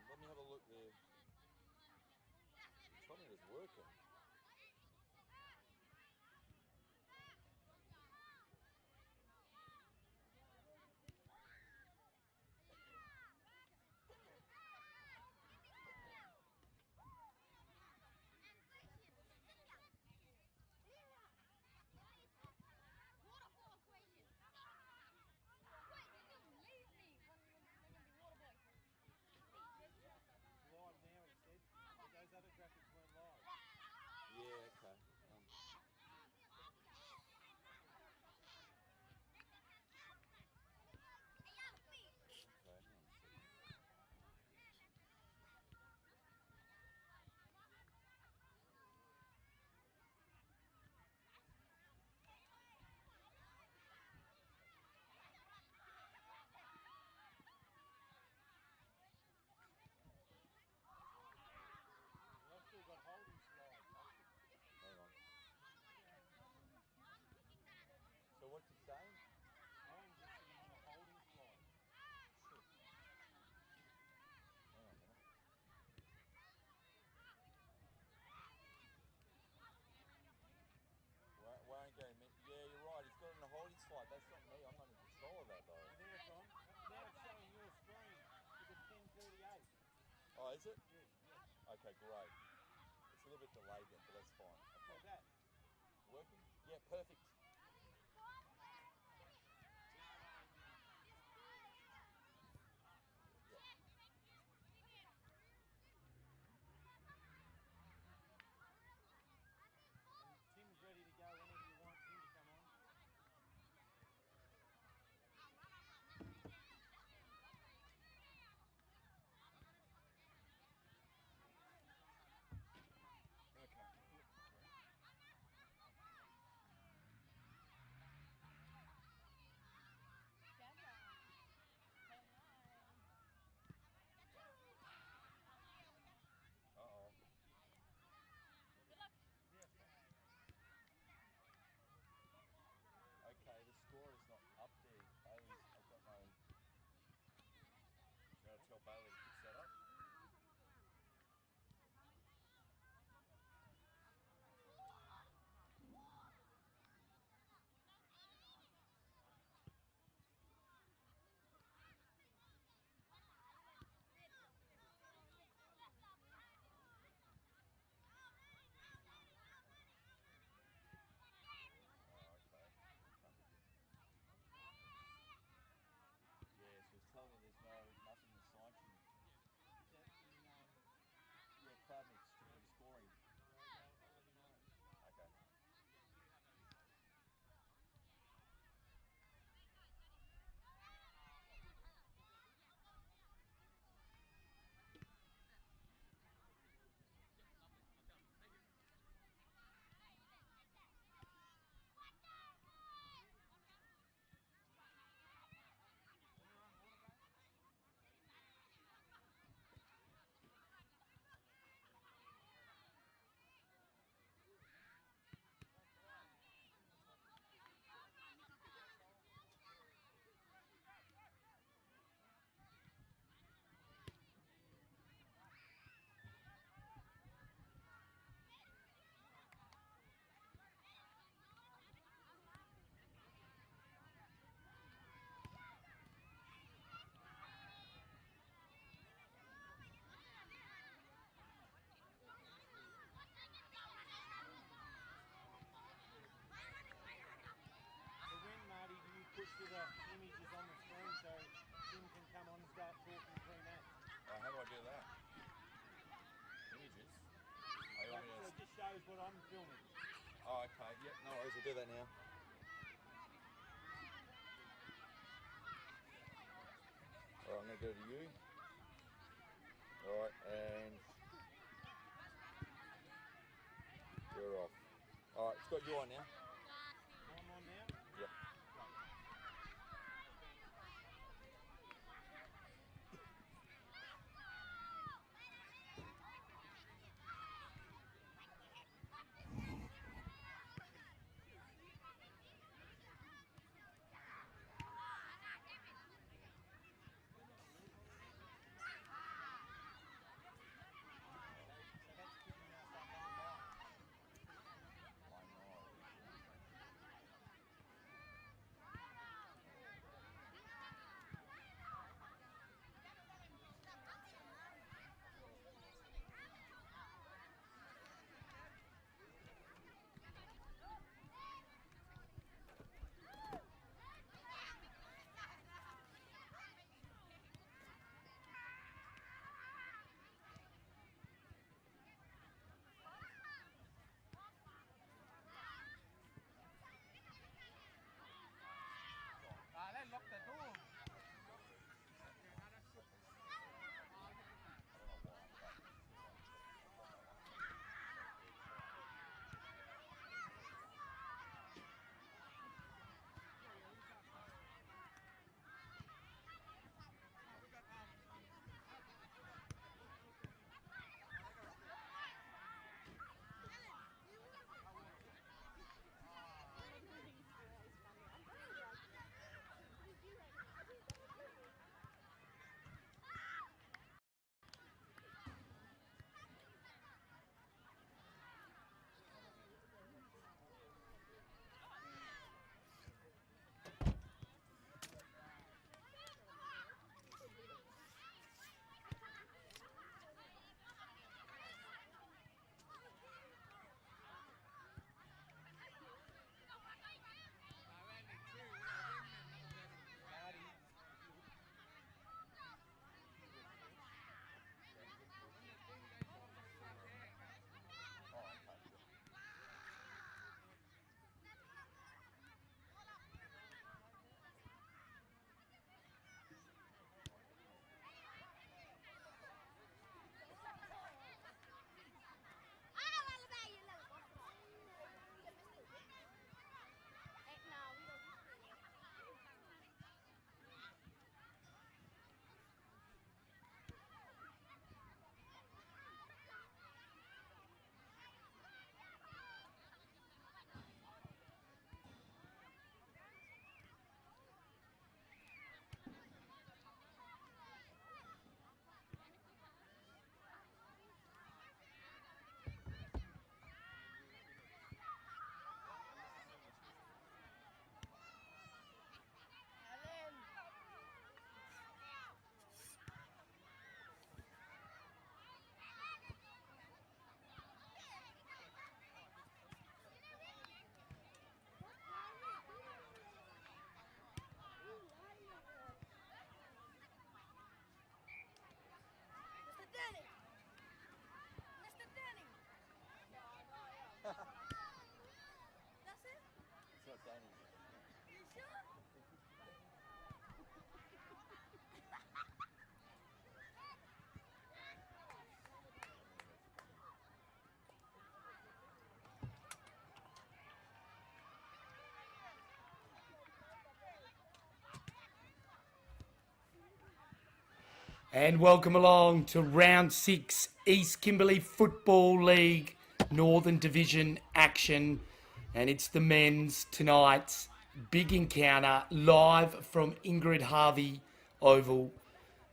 Let me have a look there. Tony was working. Live now, he said, but those other graphics weren't live. Yeah, okay. Okay, hang on a second. I've still got holding slide. Hang on. So what's he saying? I'm just sitting on a holding slide. Shit. Hang on a minute. Won't go. Yeah, you're right. He's got it in a holding slide. That's not me. I'm not in control of that though. Now it's on. Now it's showing your screen with the 10:38. Oh, is it? Yes. Okay, great. It's a little bit delayed then, but that's fine. So Okay. that. Working? Yeah, perfect. Yeah. And Tim's ready to go whenever you want him to come on. Okay. Uh-oh. Okay, the score is not up there. Bailey's, I've got no... You gotta tell Bailey to fix that up. Yeah, so it's telling me there's nothing assigned to me. Is that in, Yeah, crowd mix to be scoring. I'll let you know. Okay. So when, Marty, do you push to the images on the screen so Tim can come on and start talking pre-match? How do I do that? Images? Oh, you want me So to... it just shows what I'm filming. Oh, okay. Yep, no worries. I'll do that now. Alright, I'm going to go to you. Alright, and... You're off. Alright, it's got you on now. I'm on now? Yep. And welcome along to round 6 East Kimberley Football League Northern Division action. And it's the men's tonight's big encounter live from Ingrid Harvey Oval.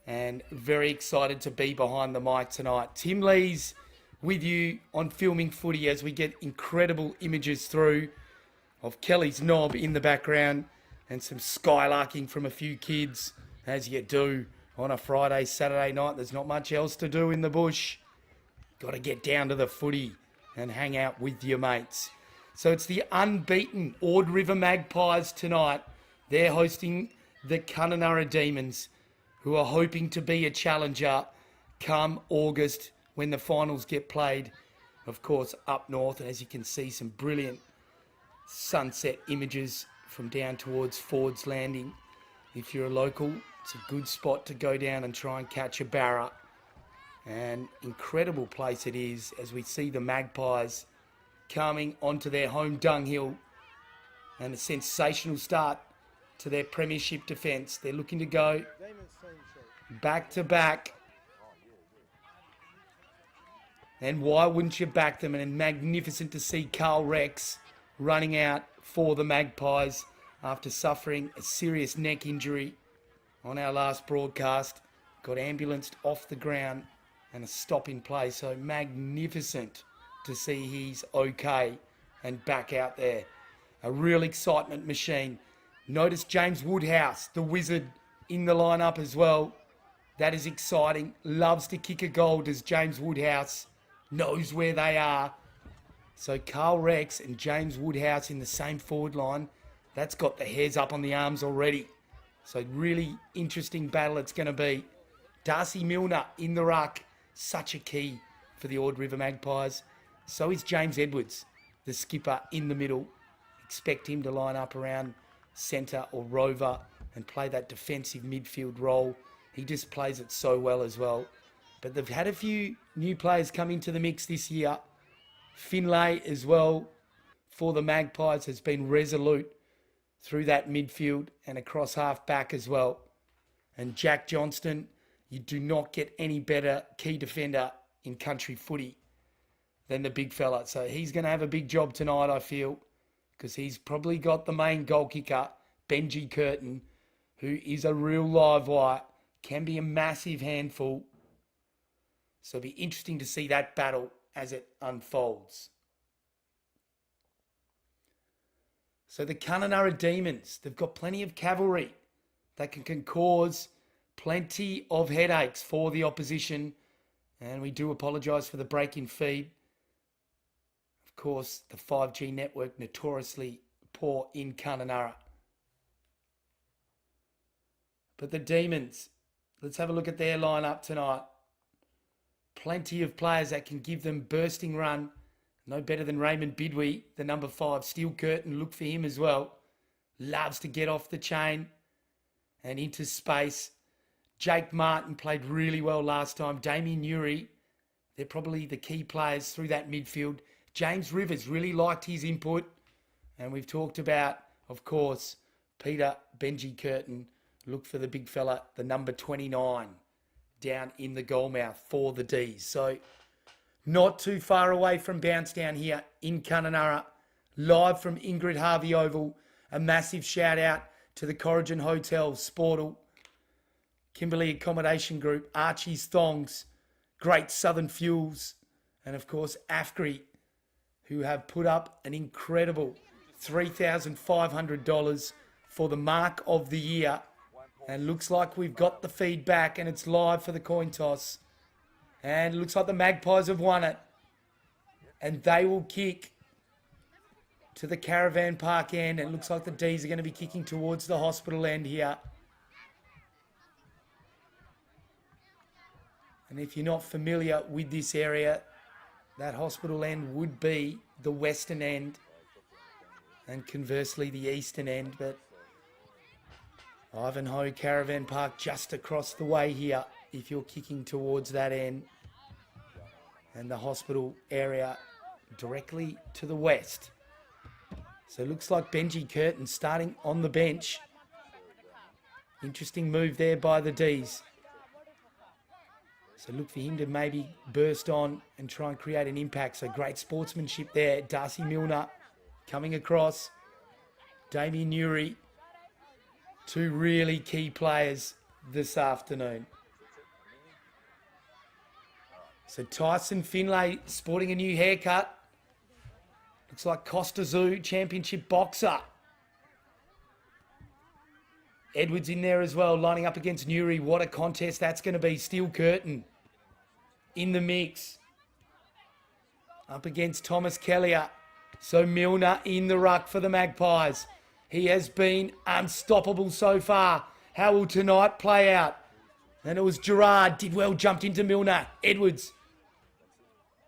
And very excited to be behind the mic tonight. Tim Lee's with you on Filming Footy as we get incredible images through of Kelly's knob in the background and some skylarking from a few kids, as you do on a Friday, Saturday night. There's not much else to do in the bush. Got to get down to the footy and hang out with your mates. So it's the unbeaten Ord River Magpies tonight. They're hosting the Kununurra Demons, who are hoping to be a challenger come August when the finals get played, of course, up north. And as you can see, some brilliant sunset images from down towards Ford's Landing. If you're a local, it's a good spot to go down and try and catch a barra. And incredible place it is as we see the Magpies coming onto their home dunghill, and a sensational start to their premiership defence. They're looking to go back to back. And why wouldn't you back them? And magnificent to see Carl Rex running out for the Magpies after suffering a serious neck injury on our last broadcast. Got ambulanced off the ground and a stop in play. So magnificent to see he's okay and back out there. A real excitement machine. Notice James Woodhouse, the wizard, in the lineup as well. That is exciting. Loves to kick a goal, does James Woodhouse. Knows where they are. So Carl Rex and James Woodhouse in the same forward line. That's got the hairs up on the arms already. So really interesting battle it's going to be. Darcy Milner in the ruck. Such a key for the Ord River Magpies. So is James Edwards, the skipper, in the middle. Expect him to line up around centre or rover and play that defensive midfield role. He just plays it so well as well. But they've had a few new players come into the mix this year. Finlay as well for the Magpies has been resolute through that midfield and across half back as well. And Jack Johnston, you do not get any better key defender in country footy than the big fella. So he's going to have a big job tonight, I feel, because he's probably got the main goal kicker, Benji Curtin, who is a real live wire, can be a massive handful. So it'll be interesting to see that battle as it unfolds. So the Kununurra Demons, they've got plenty of cavalry that can cause plenty of headaches for the opposition. And we do apologise for the break in feed. Of course, the 5G network notoriously poor in Kununurra. But the Demons, let's have a look at their lineup tonight. Plenty of players that can give them bursting run. No better than Raymond Bidwee, the number 5. Steel Curtin, look for him as well. Loves to get off the chain and into space. Jake Martin played really well last time. Damien Urie, they're probably the key players through that midfield. James Rivers really liked his input. And we've talked about, of course, Peter Benji Curtin. Look for the big fella, the number 29, down in the goalmouth for the D's. So not too far away from bounce down here in Kununurra, live from Ingrid Harvey Oval. A massive shout out to the Corrigan Hotel, Sportal, Kimberley Accommodation Group, Archie's Thongs, Great Southern Fuels, and of course AFGRI, who have put up an incredible $3,500 for the mark of the year. And looks like we've got the feedback and it's live for the coin toss. And it looks like the Magpies have won it. And they will kick to the Caravan Park end. And it looks like the D's are going to be kicking towards the hospital end here. And if you're not familiar with this area, that hospital end would be the western end. And conversely, the eastern end. But Ivanhoe Caravan Park just across the way here if you're kicking towards that end. And the hospital area directly to the west. So it looks like Benji Curtin starting on the bench. Interesting move there by the D's. So look for him to maybe burst on and try and create an impact. So great sportsmanship there. Darcy Milner coming across. Damien Newry. Two really key players this afternoon. So Tyson Finlay sporting a new haircut. Looks like Costa Zoo championship boxer. Edwards in there as well, lining up against Newry. What a contest that's going to be. Steel Curtin in the mix. Up against Thomas Kellier. So Milner in the ruck for the Magpies. He has been unstoppable so far. How will tonight play out? And it was Gerard. Did well, jumped into Milner. Edwards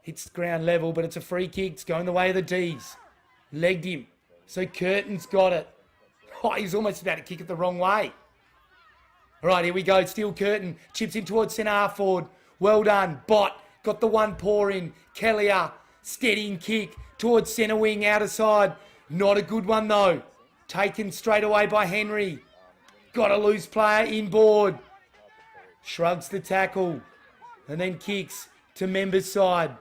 hits ground level, but it's a free kick. It's going the way of the D's. Legged him. So Curtin's got it. Oh, he's almost about to kick it the wrong way. All right, here we go. Steel Curtin chips in towards centre half forward. Well done. Bott got the one paw in. Kellier, steadying kick towards centre wing, outer side. Not a good one though. Taken straight away by Henry. Got a loose player inboard. Shrugs the tackle and then kicks to Members' side.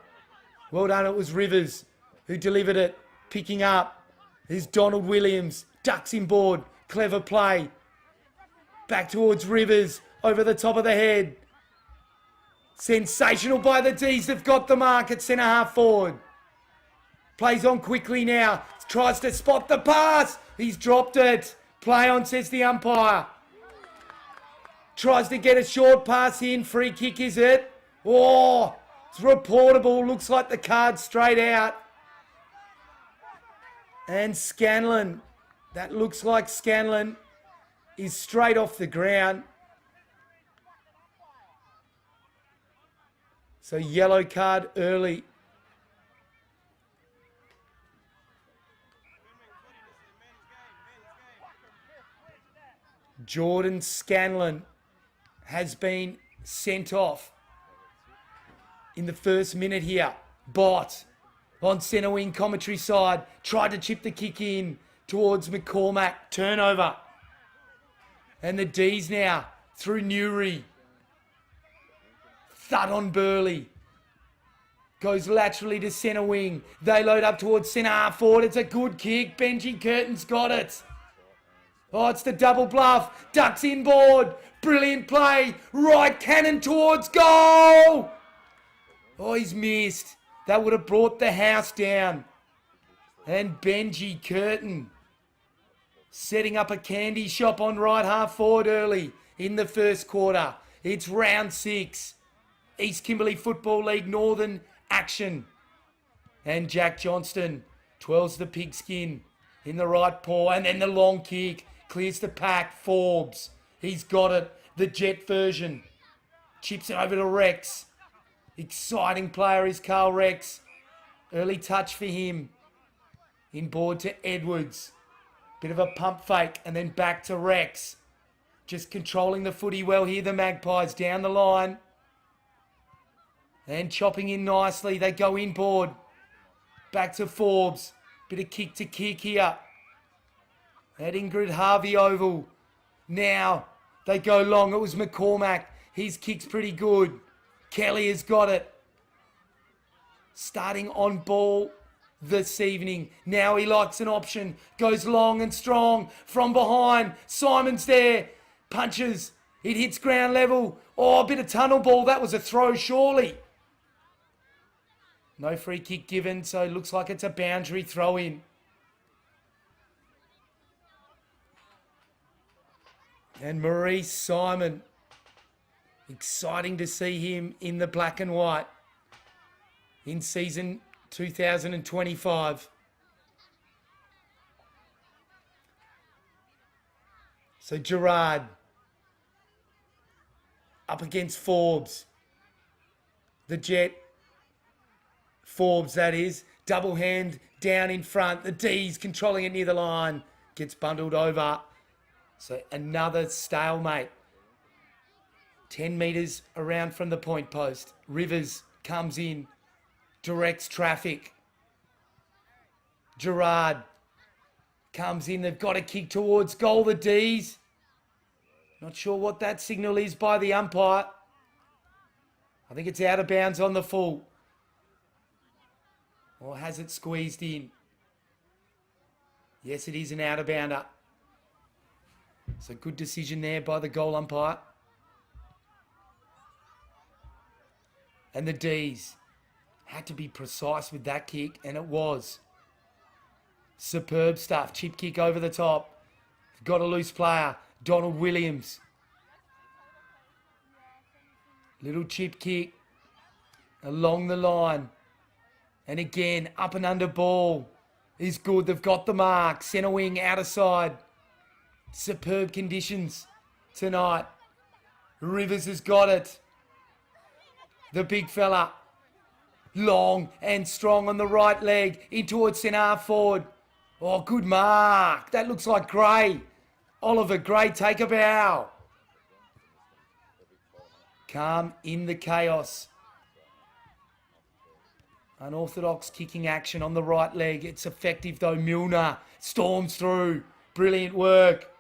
Well done, it was Rivers who delivered it. Picking up is Donald Williams. Ducks inboard. Clever play. Back towards Rivers. Over the top of the head. Sensational by the D's. They've got the mark at centre half forward. Plays on quickly now. Tries to spot the pass. He's dropped it. Play on, says the umpire. Tries to get a short pass in. Free kick, is it? Oh, it's reportable. Looks like the card straight out. And Scanlon. That looks like Scanlon is straight off the ground. So yellow card early. Jordan Scanlon has been sent off in the first minute here. Bott on centre wing commentary side. Tried to chip the kick in towards McCormack. Turnover. And the D's now through Newry. Thud on Burley. Goes laterally to centre wing. They load up towards centre half forward. It's a good kick. Benji Curtin's got it. Oh, it's the double bluff. Ducks inboard. Brilliant play. Right cannon towards goal. Oh, he's missed. That would have brought the house down. And Benji Curtin setting up a candy shop on right half forward early in the first quarter. It's round 6. East Kimberley Football League Northern action. And Jack Johnston twirls the pigskin in the right paw. And then the long kick. Clears the pack. Forbes. He's got it. The jet version. Chips it over to Rex. Exciting player is Carl Rex. Early touch for him. Inboard to Edwards. Bit of a pump fake. And then back to Rex. Just controlling the footy well here. The Magpies down the line. And chopping in nicely. They go inboard. Back to Forbes. Bit of kick to kick here. At Ingrid Harvey Oval. Now they go long. It was McCormack. His kick's pretty good. Kelly has got it. Starting on ball this evening. Now he likes an option. Goes long and strong from behind. Simon's there. Punches. It hits ground level. Oh, a bit of tunnel ball. That was a throw, surely. No free kick given, so it looks like it's a boundary throw in. And Maurice Simon. Exciting to see him in the black and white in season 2025. So Gerard up against Forbes. The Jet. Forbes, that is. Double hand down in front. The D's controlling it near the line. Gets bundled over. So another stalemate. 10 metres around from the point post. Rivers comes in. Directs traffic. Gerard comes in. They've got a kick towards goal, the D's. Not sure what that signal is by the umpire. I think it's out of bounds on the full. Or has it squeezed in? Yes, it is an out of bounder. So good decision there by the goal umpire. And the D's had to be precise with that kick, and it was. Superb stuff. Chip kick over the top. Got a loose player. Donald Williams. Little chip kick along the line. And again, up and under ball is good. They've got the mark. Centre wing, outer side. Superb conditions tonight. Rivers has got it. The big fella. Long and strong on the right leg. In towards centre half forward. Oh, good mark. That looks like Gray. Oliver Gray, take a bow. Calm in the chaos. Unorthodox kicking action on the right leg. It's effective though. Milner storms through. Brilliant work.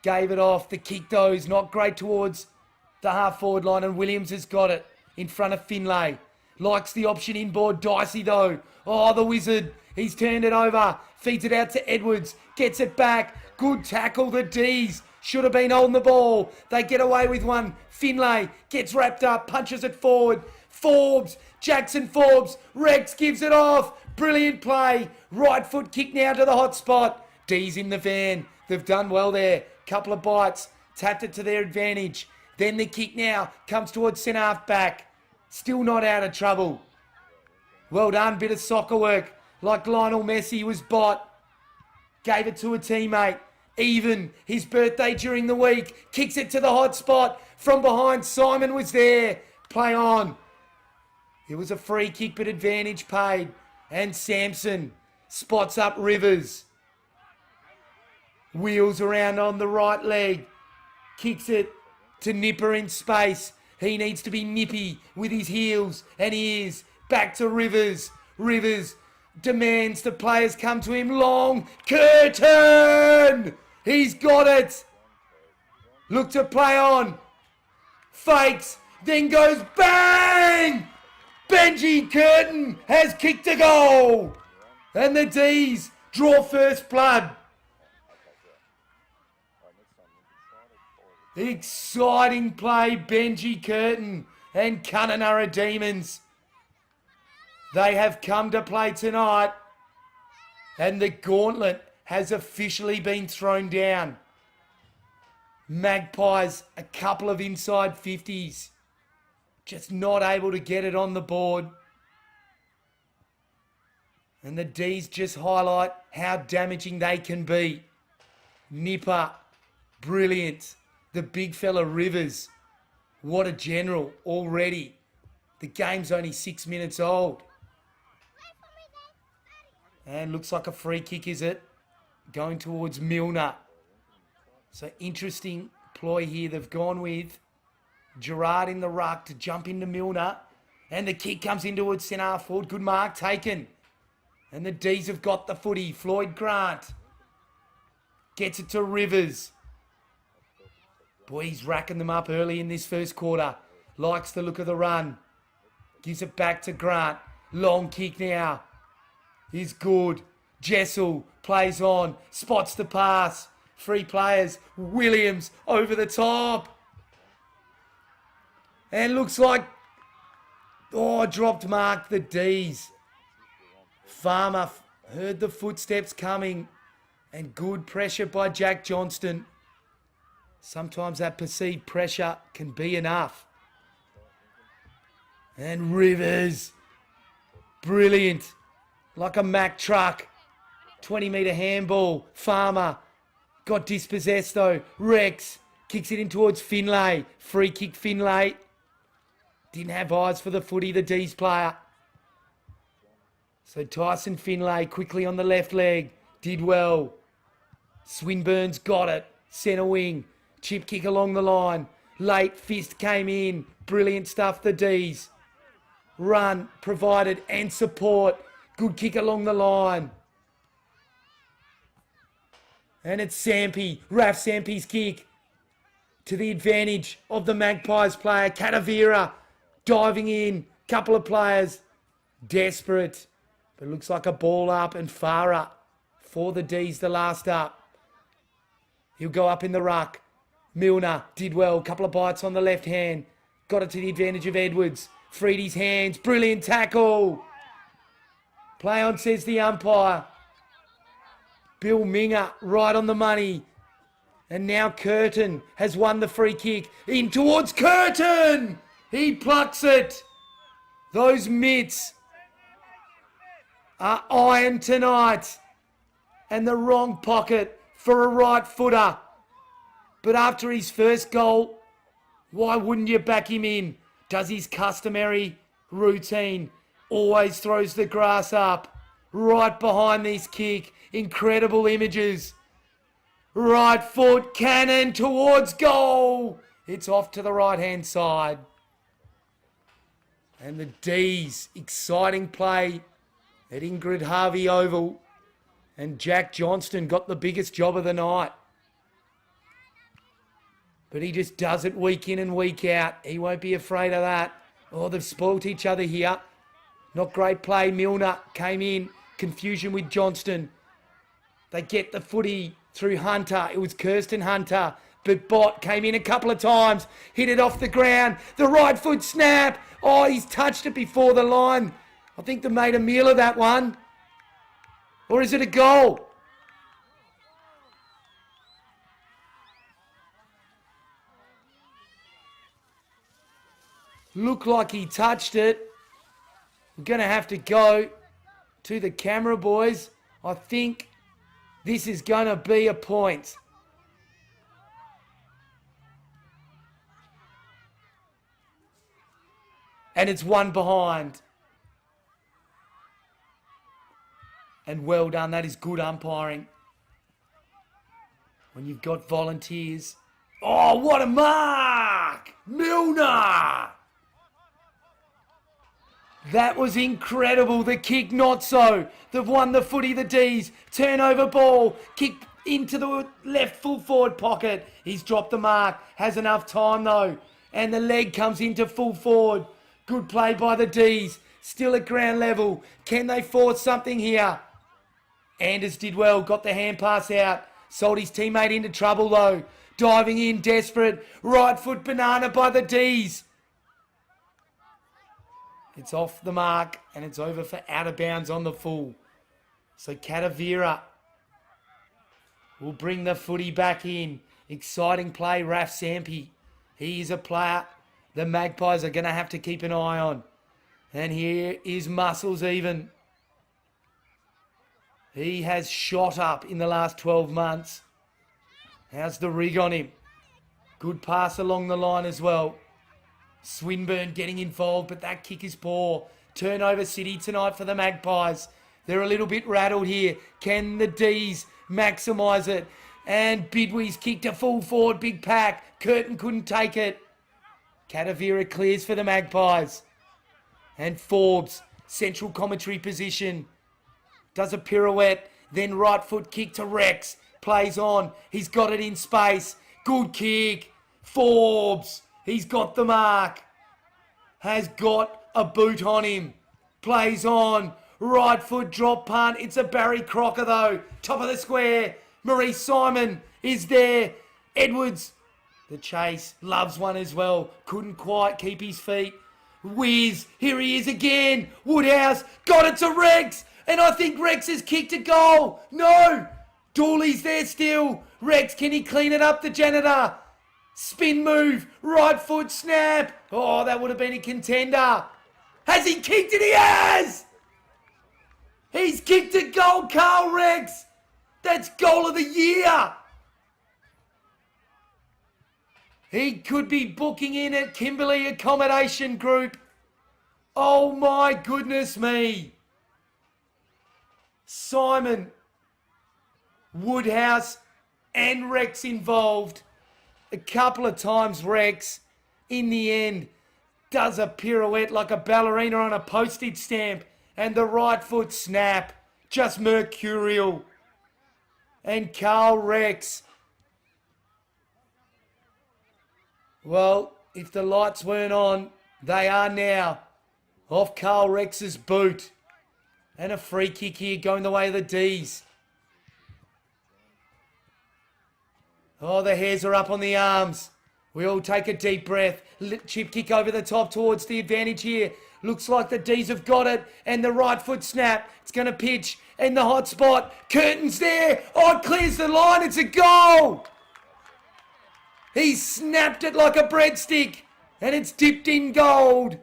Gave it off. The kick though is not great towards the half forward line, and Williams has got it in front of Finlay. Likes the option inboard. Dicey though. Oh, the wizard. He's turned it over. Feeds it out to Edwards. Gets it back. Good tackle. The D's should have been holding the ball. They get away with one. Finlay gets wrapped up. Punches it forward. Forbes. Jackson Forbes. Rex gives it off. Brilliant play. Right foot kick now to the hot spot. D's in the van. They've done well there. Couple of bites. Tapped it to their advantage. Then the kick now comes towards centre half back. Still not out of trouble. Well done. Bit of soccer work. Like Lionel Messi was bot. Gave it to a teammate. Even his birthday during the week. Kicks it to the hot spot. From behind, Simon was there. Play on. It was a free kick, but advantage paid. And Sampson spots up Rivers. Wheels around on the right leg. Kicks it to Nipper in space. He needs to be nippy with his heels, and he is. Back to Rivers. Rivers demands the players come to him. Long curtain. He's got it. Look to play on. Fakes. Then goes bang. Benji Curtin has kicked a goal. And the D's draw first blood. Exciting play, Benji Curtin and Kununurra Demons. They have come to play tonight, and the gauntlet has officially been thrown down. Magpies, a couple of inside 50s, just not able to get it on the board. And the D's just highlight how damaging they can be. Nipper, brilliant. The big fella Rivers, what a general already. The game's only 6 minutes old. And looks like a free kick, is it? Going towards Milner. So interesting ploy here. They've gone with Gerard in the ruck to jump into Milner. And the kick comes in towards centre half forward. Good mark taken. And the D's have got the footy. Floyd Grant gets it to Rivers. Boy, he's racking them up early in this first quarter. Likes the look of the run. Gives it back to Grant. Long kick now. Is good. Jessel plays on. Spots the pass. Free players. Williams over the top. And looks like... Oh, dropped mark the D's. Farmer heard the footsteps coming. And good pressure by Jack Johnston. Sometimes that perceived pressure can be enough. And Rivers. Brilliant. Like a Mack truck. 20-metre handball. Farmer. Got dispossessed though. Rex. Kicks it in towards Finlay. Free kick Finlay. Didn't have eyes for the footy, the D's player. So Tyson Finlay quickly on the left leg. Did well. Swinburne's got it. Centre wing. Chip kick along the line. Late fist came in. Brilliant stuff, the D's. Run provided and support. Good kick along the line. And it's Sampi. Raf Sampi's kick. to the advantage of the Magpies player. Katavira diving in. Couple of players desperate. But it looks like a ball up and Farah for the D's, the last up. He'll go up in the ruck. Milner did well. Couple of bites on the left hand. Got it to the advantage of Edwards. Freed his hands. Brilliant tackle. Play on, says the umpire. Bill Minger right on the money. And now Curtin has won the free kick. In towards Curtin. He plucks it. Those mitts are iron tonight. And the wrong pocket for a right footer. But after his first goal, why wouldn't you back him in? Does his customary routine. Always throws the grass up. Right behind this kick. Incredible images. Right foot cannon towards goal. It's off to the right hand side. And the D's, exciting play at Ingrid Harvey Oval. And Jack Johnston got the biggest job of the night. But he just does it week in and week out. He won't be afraid of that. Oh, they've spoilt each other here. Not great play. Milner came in. Confusion with Johnston. They get the footy through Hunter. It was Kirsten Hunter. But Bott came in a couple of times. Hit it off the ground. The right foot snap. Oh, he's touched it before the line. I think they made a meal of that one. Or is it a goal? Looked like he touched it. We're going to have to go to the camera, boys. I think this is going to be a point. And it's one behind. And well done. That is good umpiring. When you've got volunteers. Oh, what a mark! Milner! That was incredible. The kick, not so. They've won the footy, the D's. Turnover ball. Kick into the left full forward pocket. He's dropped the mark. Has enough time though. And the leg comes into full forward. Good play by the D's. Still at ground level. Can they force something here? Anders did well. Got the hand pass out. Sold his teammate into trouble though. Diving in, desperate. Right foot banana by the D's. It's off the mark and it's over for out of bounds on the full. So Katavira will bring the footy back in. Exciting play, Raf Sampi. He is a player the Magpies are going to have to keep an eye on. And here is Muscles even. He has shot up in the last 12 months. How's the rig on him? Good pass along the line as well. Swinburne getting involved, but that kick is poor. Turnover city tonight for the Magpies. They're a little bit rattled here. Can the D's maximise it? And Bidwey's kicked a full forward, big pack. Curtin couldn't take it. Katavira clears for the Magpies. And Forbes, central commentary position. Does a pirouette, then right foot kick to Rex. Plays on. He's got it in space. Good kick. Forbes. He's got the mark. Has got a boot on him. Plays on. Right foot drop punt. It's a Barry Crocker though. Top of the square. Maurice Simon is there. Edwards. The chase. Loves one as well. Couldn't quite keep his feet. Whiz. Here he is again. Woodhouse. Got it to Rex. And I think Rex has kicked a goal. No. Dooley's there still. Rex, can he clean it up, the janitor? Spin move, right foot snap. Oh, that would have been a contender. Has he kicked it? He has! He's kicked a goal, Carl Rex. That's goal of the year. He could be booking in at Kimberley Accommodation Group. Oh my goodness me. Simon, Woodhouse and Rex involved. A couple of times Rex, in the end, does a pirouette like a ballerina on a postage stamp. And the right foot snap, just mercurial. And Carl Rex Well, if the lights weren't on, they are now. Off Carl Rex's boot. And a free kick here going the way of the D's. Oh, the hairs are up on the arms. We all take a deep breath. Chip kick over the top towards the advantage here. Looks like the D's have got it. And the right foot snap. It's going to pitch in the hot spot. Curtin's there. Oh, it clears the line. It's a goal. He snapped it like a breadstick. And it's dipped in gold.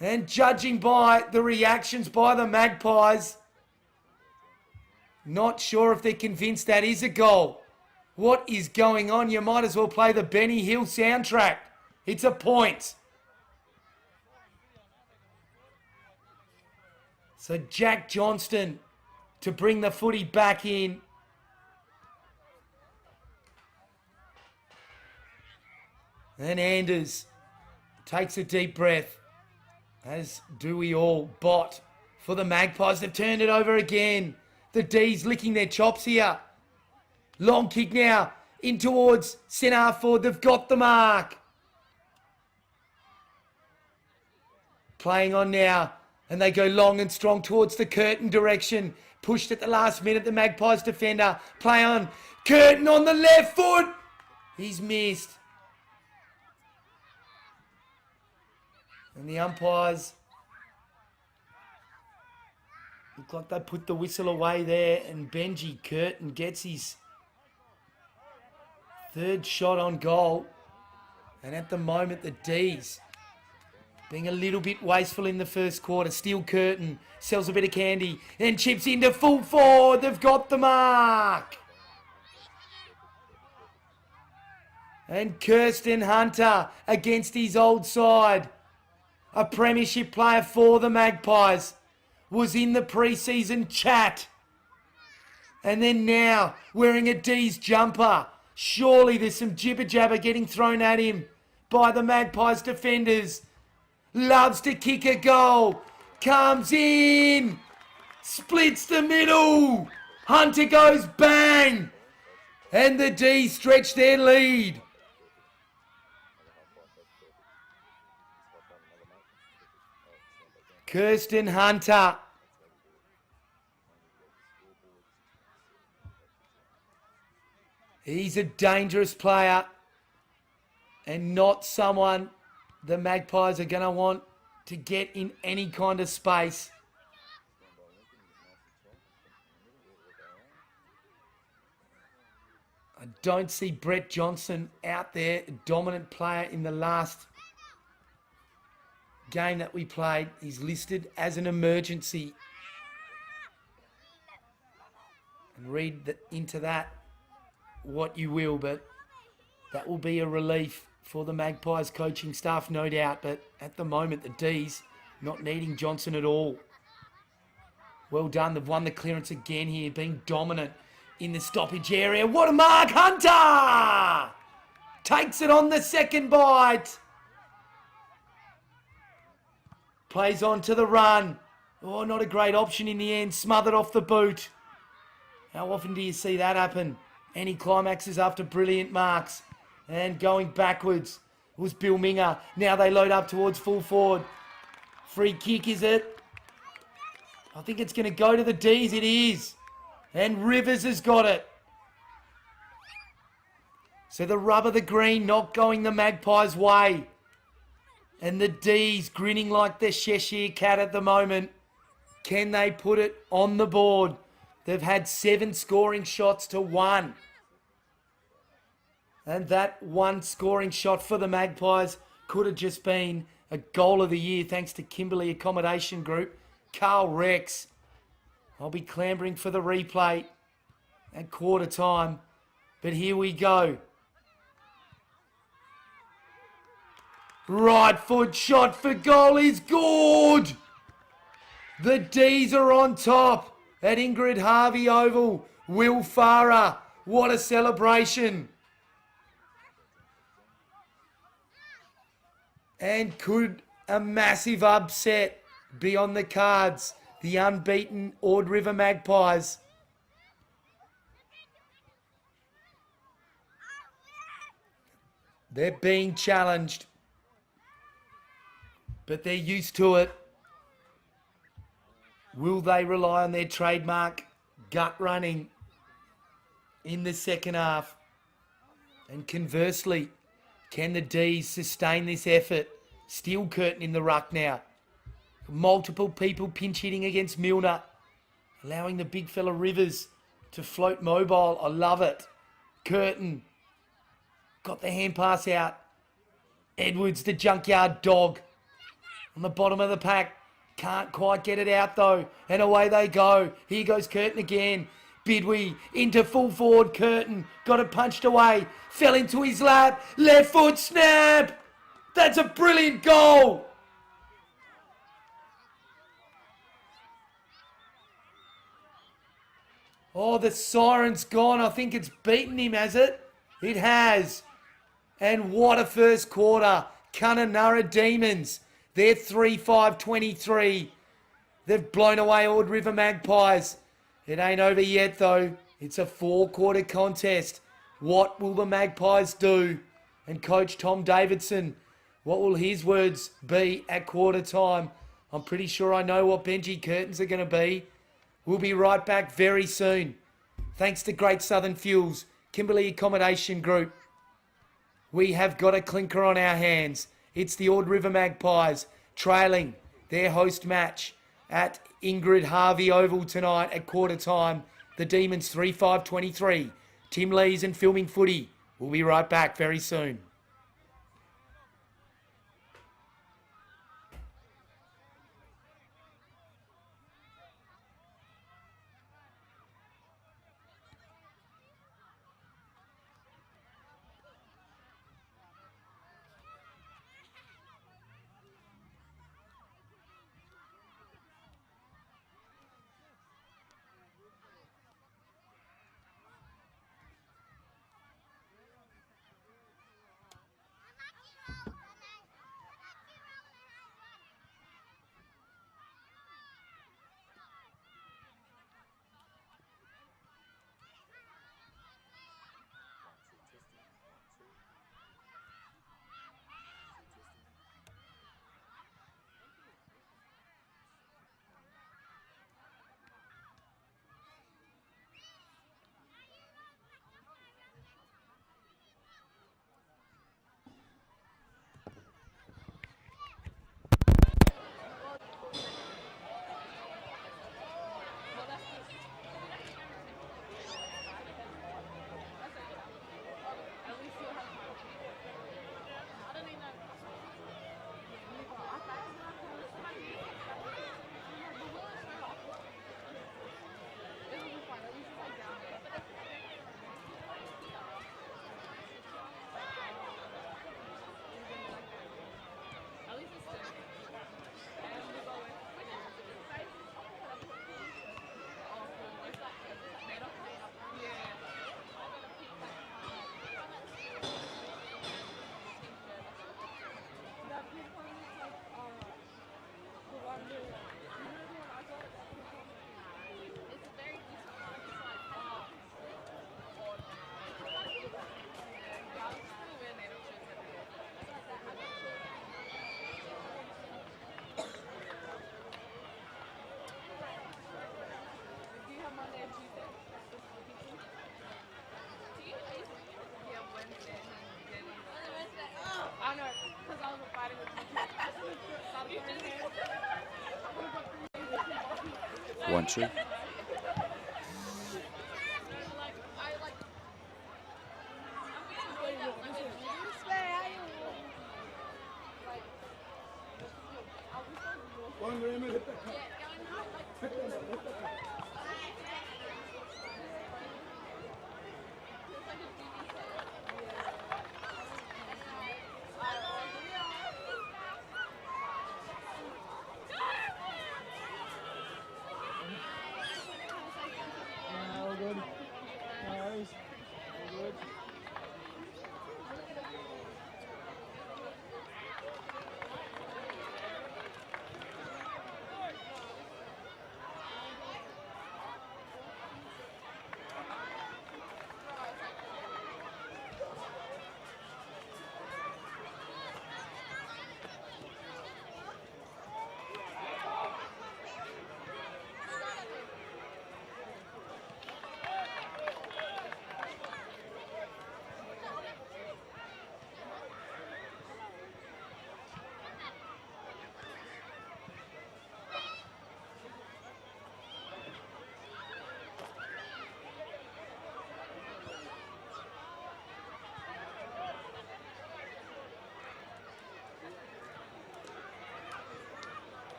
And judging by the reactions by the Magpies, not sure if they're convinced that is a goal. What is going on? You might as well play the Benny Hill soundtrack. It's a point. So Jack Johnston to bring the footy back in. And Anders takes a deep breath, as do we all. Bot for the Magpies. They've turned it over again. The D's licking their chops here. Long kick now in towards centre half forward. They've got the mark. Playing on now. And they go long and strong towards the Curtin direction. Pushed at the last minute, the Magpies defender. Play on. Curtin on the left foot. He's missed. And the umpires look like they put the whistle away there. And Benji Curtin gets his third shot on goal. And at the moment, the D's being a little bit wasteful in the first quarter. Steel Curtin sells a bit of candy. Then chips into full forward. They've got the mark. And Kirsten Hunter against his old side. A premiership player for the Magpies. Was in the pre-season chat. And then now wearing a D's jumper. Surely there's some jibber-jabber getting thrown at him by the Magpies defenders. Loves to kick a goal. Comes in. Splits the middle. Hunter goes bang. And the D's stretch their lead. Kirsten Hunter. He's a dangerous player and not someone the Magpies are going to want to get in any kind of space. I don't see Brett Johnson out there, a dominant player in the last game that we played. He's listed as an emergency. And read into that what you will, but that will be a relief for the Magpies coaching staff, no doubt. But at the moment, the D's not needing Johnson at all. Well done. They've won the clearance again here, being dominant in the stoppage area. What a mark. Hunter takes it on the second bite. Plays on to the run. Oh, not a great option in the end. Smothered off the boot. How often do you see that happen? Any climaxes after brilliant marks. And going backwards was Bill Minger. Now they load up towards full forward. Free kick, is it? I think it's going to go to the D's. It is. And Rivers has got it. So the rub of the green not going the Magpies' way. And the D's grinning like the Cheshire Cat at the moment. Can they put it on the board? They've had 7 scoring shots to 1. And that one scoring shot for the Magpies could have just been a goal of the year thanks to Kimberley Accommodation Group. Carl Rex. I'll be clambering for the replay at quarter time. But here we go. Right foot shot for goal is good. The D's are on top at Ingrid Harvey Oval. Will Farah. What a celebration. And could a massive upset be on the cards? The unbeaten Ord River Magpies. They're being challenged, but they're used to it. Will they rely on their trademark gut running in the second half? And conversely, can the D's sustain this effort? Steel Curtin in the ruck now. Multiple people pinch hitting against Milner, allowing the big fella Rivers to float mobile. I love it. Curtin got the hand pass out. Edwards, the junkyard dog, on the bottom of the pack. Can't quite get it out though. And away they go. Here goes Curtin again. Bidwee into full forward. Curtin got it punched away. Fell into his lap. Left foot snap. That's a brilliant goal. Oh, the siren's gone. I think it's beaten him, has it? It has. And what a first quarter. Kununurra Demons. They're 3-5-23. They've blown away Ord River Magpies. It ain't over yet, though. It's a 4-quarter contest. What will the Magpies do? And Coach Tom Davidson, what will his words be at quarter time? I'm pretty sure I know what Benji Curtains are going to be. We'll be right back very soon. Thanks to Great Southern Fuels, Kimberley Accommodation Group. We have got a clinker on our hands. It's the Ord River Magpies trailing their host match at Ingrid Harvey Oval tonight at quarter time. The Demons 3-5-23. Tim Lees and Filming Footy. We'll be right back very soon. One, two.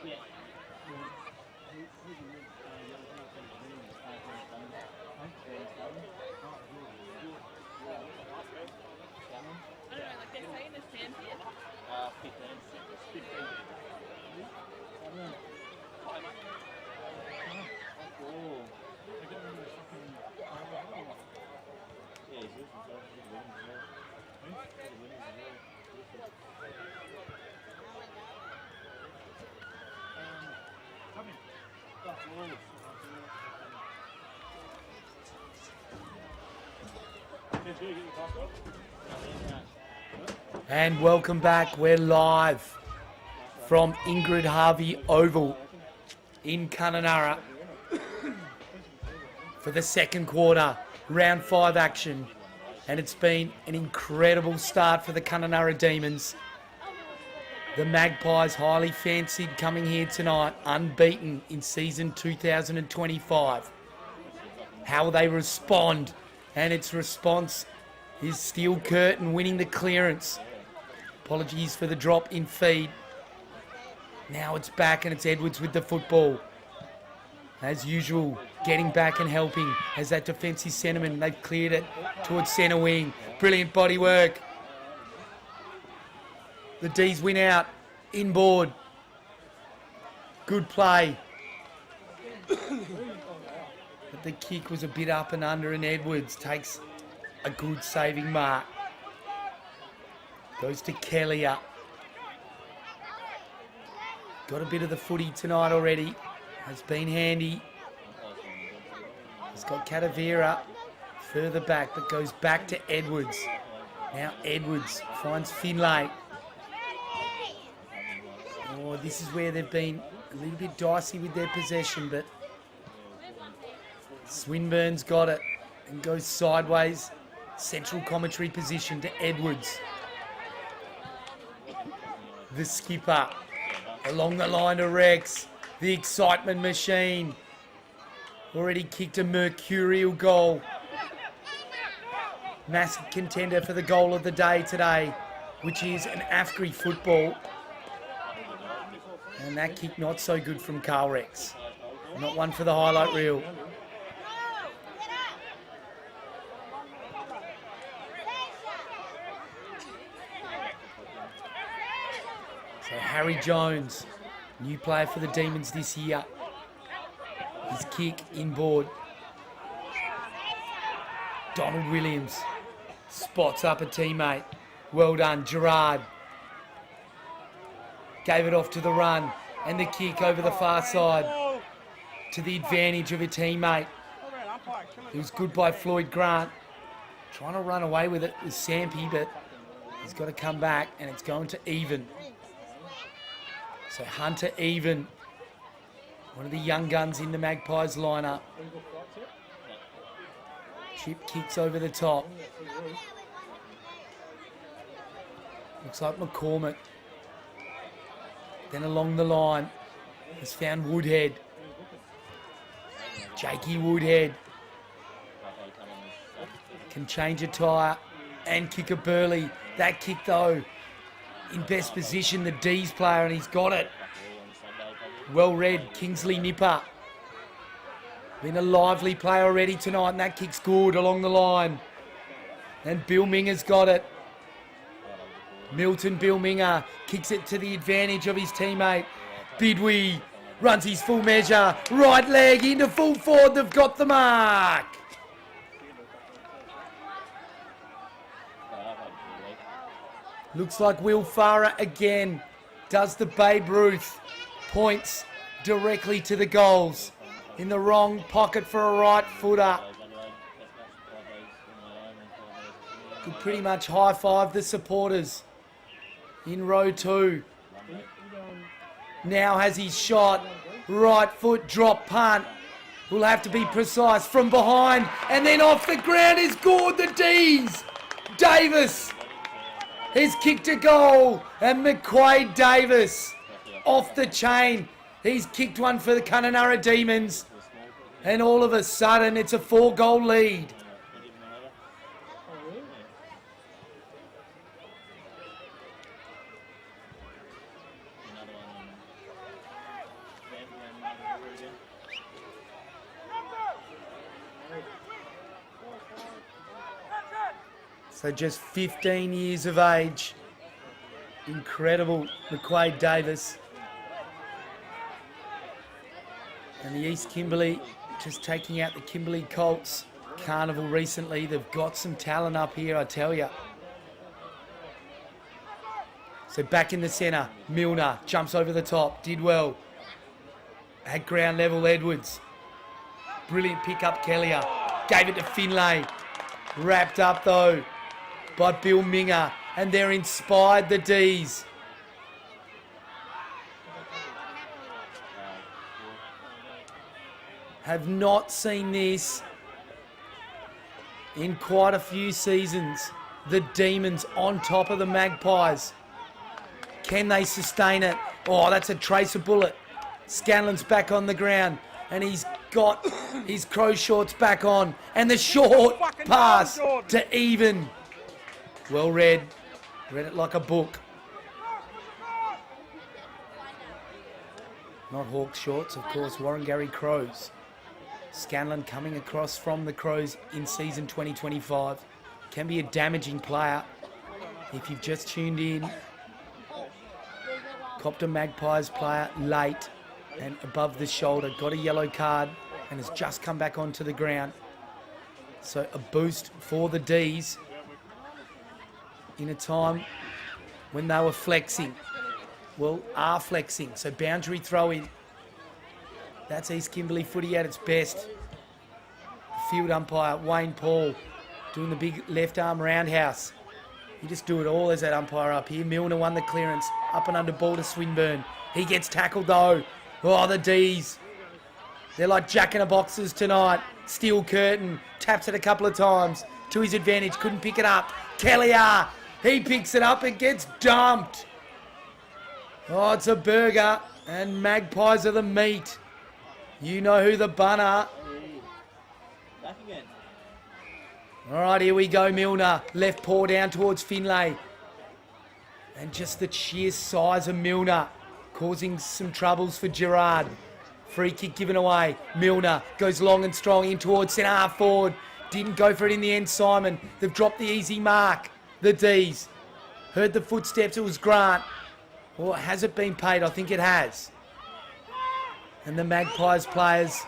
I don't know, like they're saying the sandpit. 15. Oh. Yeah, he's losing himself. He's winning as well. He's winning as well. And welcome back. We're live from Ingrid Harvey Oval in Kununurra for the second quarter, round 5 action. And it's been an incredible start for the Kununurra Demons. The Magpies, highly fancied, coming here tonight, unbeaten in season 2025. How will they respond? And its response is Steel Curtain winning the clearance. Apologies for the drop in feed. Now it's back and it's Edwards with the football. As usual, getting back and helping as that defensive centreman. They've cleared it towards centre wing. Brilliant body work. The D's win out. Inboard. Good play. But the kick was a bit up and under, and Edwards takes a good saving mark. Goes to Kelly up. Got a bit of the footy tonight already. Has been handy. He's got Catavera further back, but goes back to Edwards. Now Edwards finds Finlay. Oh, this is where they've been a little bit dicey with their possession, but Swinburne's got it and goes sideways. Central commentary position to Edwards. The skipper along the line to Rex. The excitement machine. Already kicked a mercurial goal. Massive contender for the goal of the day today, which is an AFGRI football. And that kick not so good from Carl Rex. Not one for the highlight reel. So Harry Jones, new player for the Demons this year. His kick inboard. Donald Williams spots up a teammate. Well done, Gerard. Gave it off to the run, and the kick over the far side to the advantage of a teammate. It was good by Floyd Grant. Trying to run away with it with Sampy, but he's got to come back, and it's going to even. So Hunter Even, one of the young guns in the Magpies lineup. Chip kicks over the top. Looks like McCormick. Then along the line has found Woodhead. Jakey Woodhead can change a tyre and kick a Burley. That kick though, in best position, the D's player, and he's got it. Well read, Kingsley Nipper. Been a lively play already tonight, and that kick's good along the line. And Bill Minger's got it. Milton Bill Minger kicks it to the advantage of his teammate. Bidwee runs his full measure. Right leg into full forward. They've got the mark. Looks like Will Farah again does the Babe Ruth. Points directly to the goals. In the wrong pocket for a right footer. Could pretty much high-five the supporters. In row 2. Now has his shot. Right foot drop punt. Will have to be precise from behind. And then off the ground is good. The D's. Davis has kicked a goal. And McQuaid Davis off the chain. He's kicked one for the Kununurra Demons. And all of a sudden it's a 4-goal lead. So just 15 years of age. Incredible, McQuaid Davis. And the East Kimberley just taking out the Kimberley Colts Carnival recently. They've got some talent up here, I tell you. So back in the centre, Milner jumps over the top, did well. At ground level, Edwards. Brilliant pick up, Kellier. Gave it to Finlay. Wrapped up though by Bill Minger. And they're inspired, the D's. Have not seen this in quite a few seasons. The Demons on top of the Magpies. Can they sustain it? Oh, that's a tracer bullet. Scanlon's back on the ground. And he's got his crow shorts back on. And the short pass to Even. Well read. Read it like a book. Not Hawks shorts, of course, Warringary Crows. Scanlon coming across from the Crows in season 2025. Can be a damaging player if you've just tuned in. Copped a Magpies player late and above the shoulder. Got a yellow card and has just come back onto the ground. So a boost for the D's in a time when they were flexing. Well, are flexing. So boundary throw in. That's East Kimberley footy at its best. Field umpire Wayne Paul doing the big left arm roundhouse. You just do it all as that umpire up here. Milner won the clearance. Up and under ball to Swinburne. He gets tackled though. Oh, the D's. They're like Jack in the Boxes tonight. Steel curtain. Taps it a couple of times. To his advantage. Couldn't pick it up. Kellier. He picks it up and gets dumped. Oh, it's a burger. And Magpies are the meat. You know who the bun are. Back again. All right, here we go, Milner. Left paw down towards Finlay. And just the sheer size of Milner causing some troubles for Gerard. Free kick given away. Milner goes long and strong in towards centre half forward. Didn't go for it in the end, Simon. They've dropped the easy mark. The D's. Heard the footsteps. It was Grant. Well, has it been paid? I think it has. And the Magpies players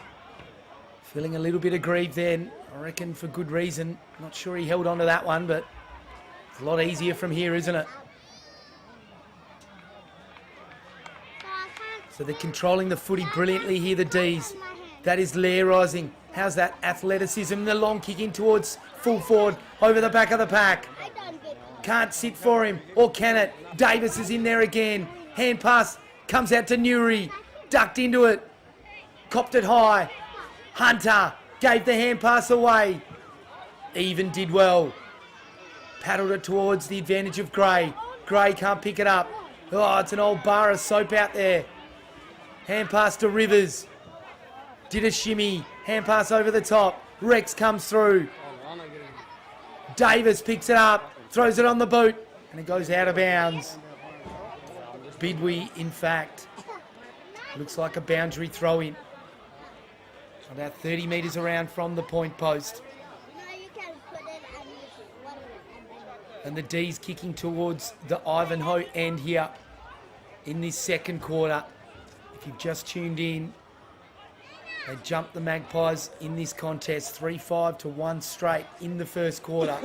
feeling a little bit aggrieved then. I reckon for good reason. Not sure he held on to that one, but it's a lot easier from here, isn't it? So they're controlling the footy brilliantly here, the D's. That is Lair rising. How's that athleticism? The long kick in towards full forward over the back of the pack. Can't sit for him, or can it? Davis is in there again. Hand pass comes out to Newry. Ducked into it. Copped it high. Hunter gave the hand pass away. Even did well. Paddled it towards the advantage of Gray. Gray can't pick it up. Oh, it's an old bar of soap out there. Hand pass to Rivers. Did a shimmy. Hand pass over the top. Rex comes through. Davis picks it up. Throws it on the boot. And it goes out of bounds. Bidwee, in fact. Looks like a boundary throw in. About 30 metres around from the point post. And the D's kicking towards the Ivanhoe end here in this second quarter. If you've just tuned in, they jumped the Magpies in this contest 3-5 to 1 straight in the first quarter.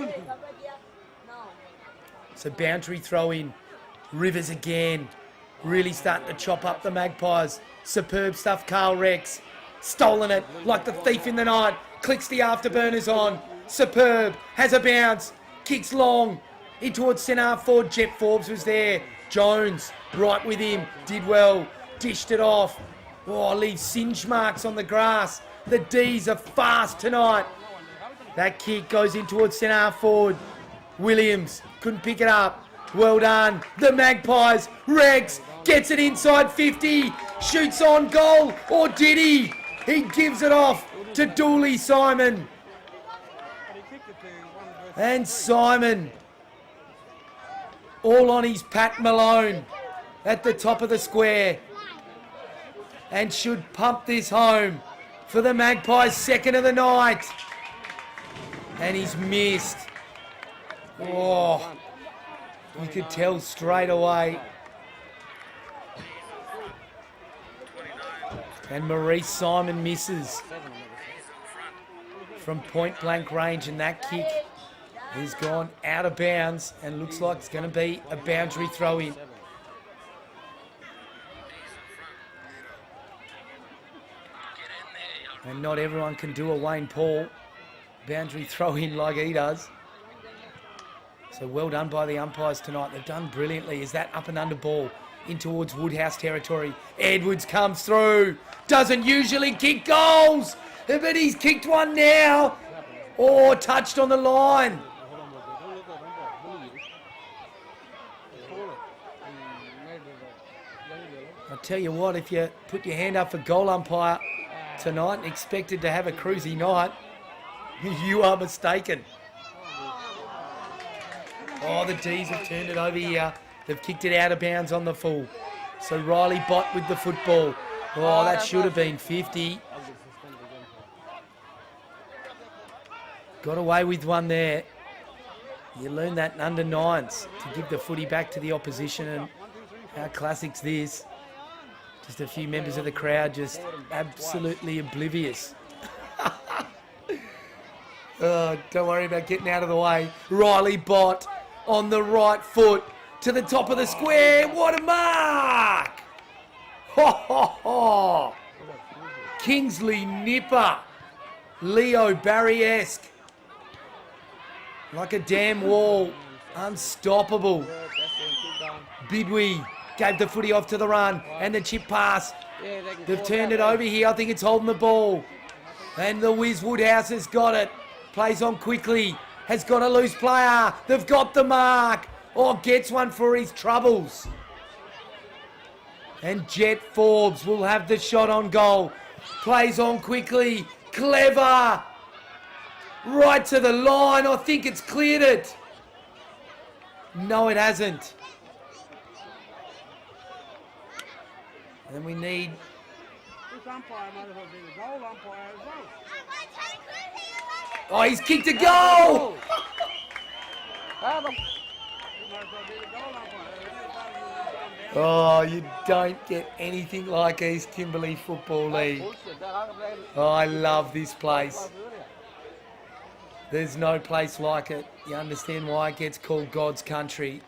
So boundary throw in. Rivers again. Really starting to chop up the Magpies. Superb stuff, Carl Rex. Stolen it like the thief in the night. Clicks the afterburners on. Superb. Has a bounce. Kicks long. In towards centre half forward. Jet Forbes was there. Jones right with him. Did well. Dished it off. Oh, leaves singe marks on the grass. The D's are fast tonight. That kick goes in towards centre half forward. Williams couldn't pick it up. Well done. The Magpies. Rex gets it inside 50. Shoots on goal. Or did he? He gives it off to Dooley Simon. And Simon all on his Pat Malone at the top of the square. And should pump this home for the Magpies' second of the night. And he's missed. Oh, you could tell straight away. And Maurice Simon misses from point blank range, and that kick has gone out of bounds and looks like it's going to be a boundary throw in. And not everyone can do a Wayne Paul boundary throw in like he does. So well done by the umpires tonight. They've done brilliantly. Is that up and under ball in towards Woodhouse territory? Edwards comes through. Doesn't usually kick goals, but he's kicked one now. Oh, touched on the line. I'll tell you what, if you put your hand up for goal umpire tonight and expected to have a cruisy night, you are mistaken. Oh, the D's have turned it over here. They've kicked it out of bounds on the full. So Riley Bott with the football. Oh, that should have been 50. Got away with one there. You learn that in under nines to give the footy back to the opposition, and how classic's this. Just a few members of the crowd just absolutely oblivious. Oh, don't worry about getting out of the way. Riley Bott on the right foot to the top of the square. What a mark! Ho, ho, ho. Kingsley Nipper. Leo Barry-esque. Like a damn wall. Unstoppable. Bidwee gave the footy off to the run. And the chip pass. They've turned it over here. I think it's holding the ball. And the Wiz Woodhouse has got it. Plays on quickly. Has got a loose player. They've got the mark. Or gets one for his troubles. And Jet Forbes will have the shot on goal. Plays on quickly. Clever. Right to the line. I think it's cleared it. No, it hasn't. And we need... Oh, he's kicked a goal! Oh, you don't get anything like East Kimberley Football League. Oh, I love this place. There's no place like it. You understand why it gets called God's country.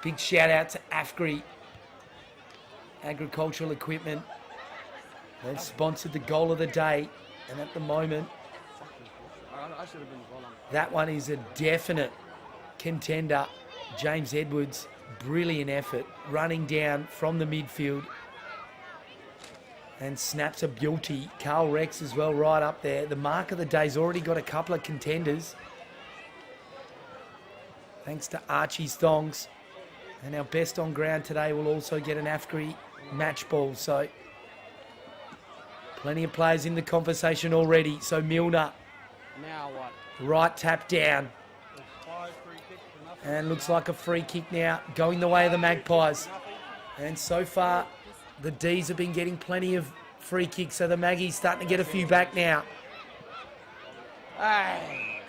Big shout out to AFGRI, Agricultural Equipment. They've sponsored the goal of the day, and at the moment, that one is a definite contender. James Edwards, brilliant effort, running down from the midfield and snaps a beauty. Carl Rex as well right up there. The mark of the day's already got a couple of contenders. Thanks to Archie's Thongs. And our best on ground today will also get an AFGRI match ball. So plenty of players in the conversation already. So Milner. Now what? Right tap down. And looks like a free kick now going the way of the Magpies. And so far, the D's have been getting plenty of free kicks. So the Maggies starting to get a few back now.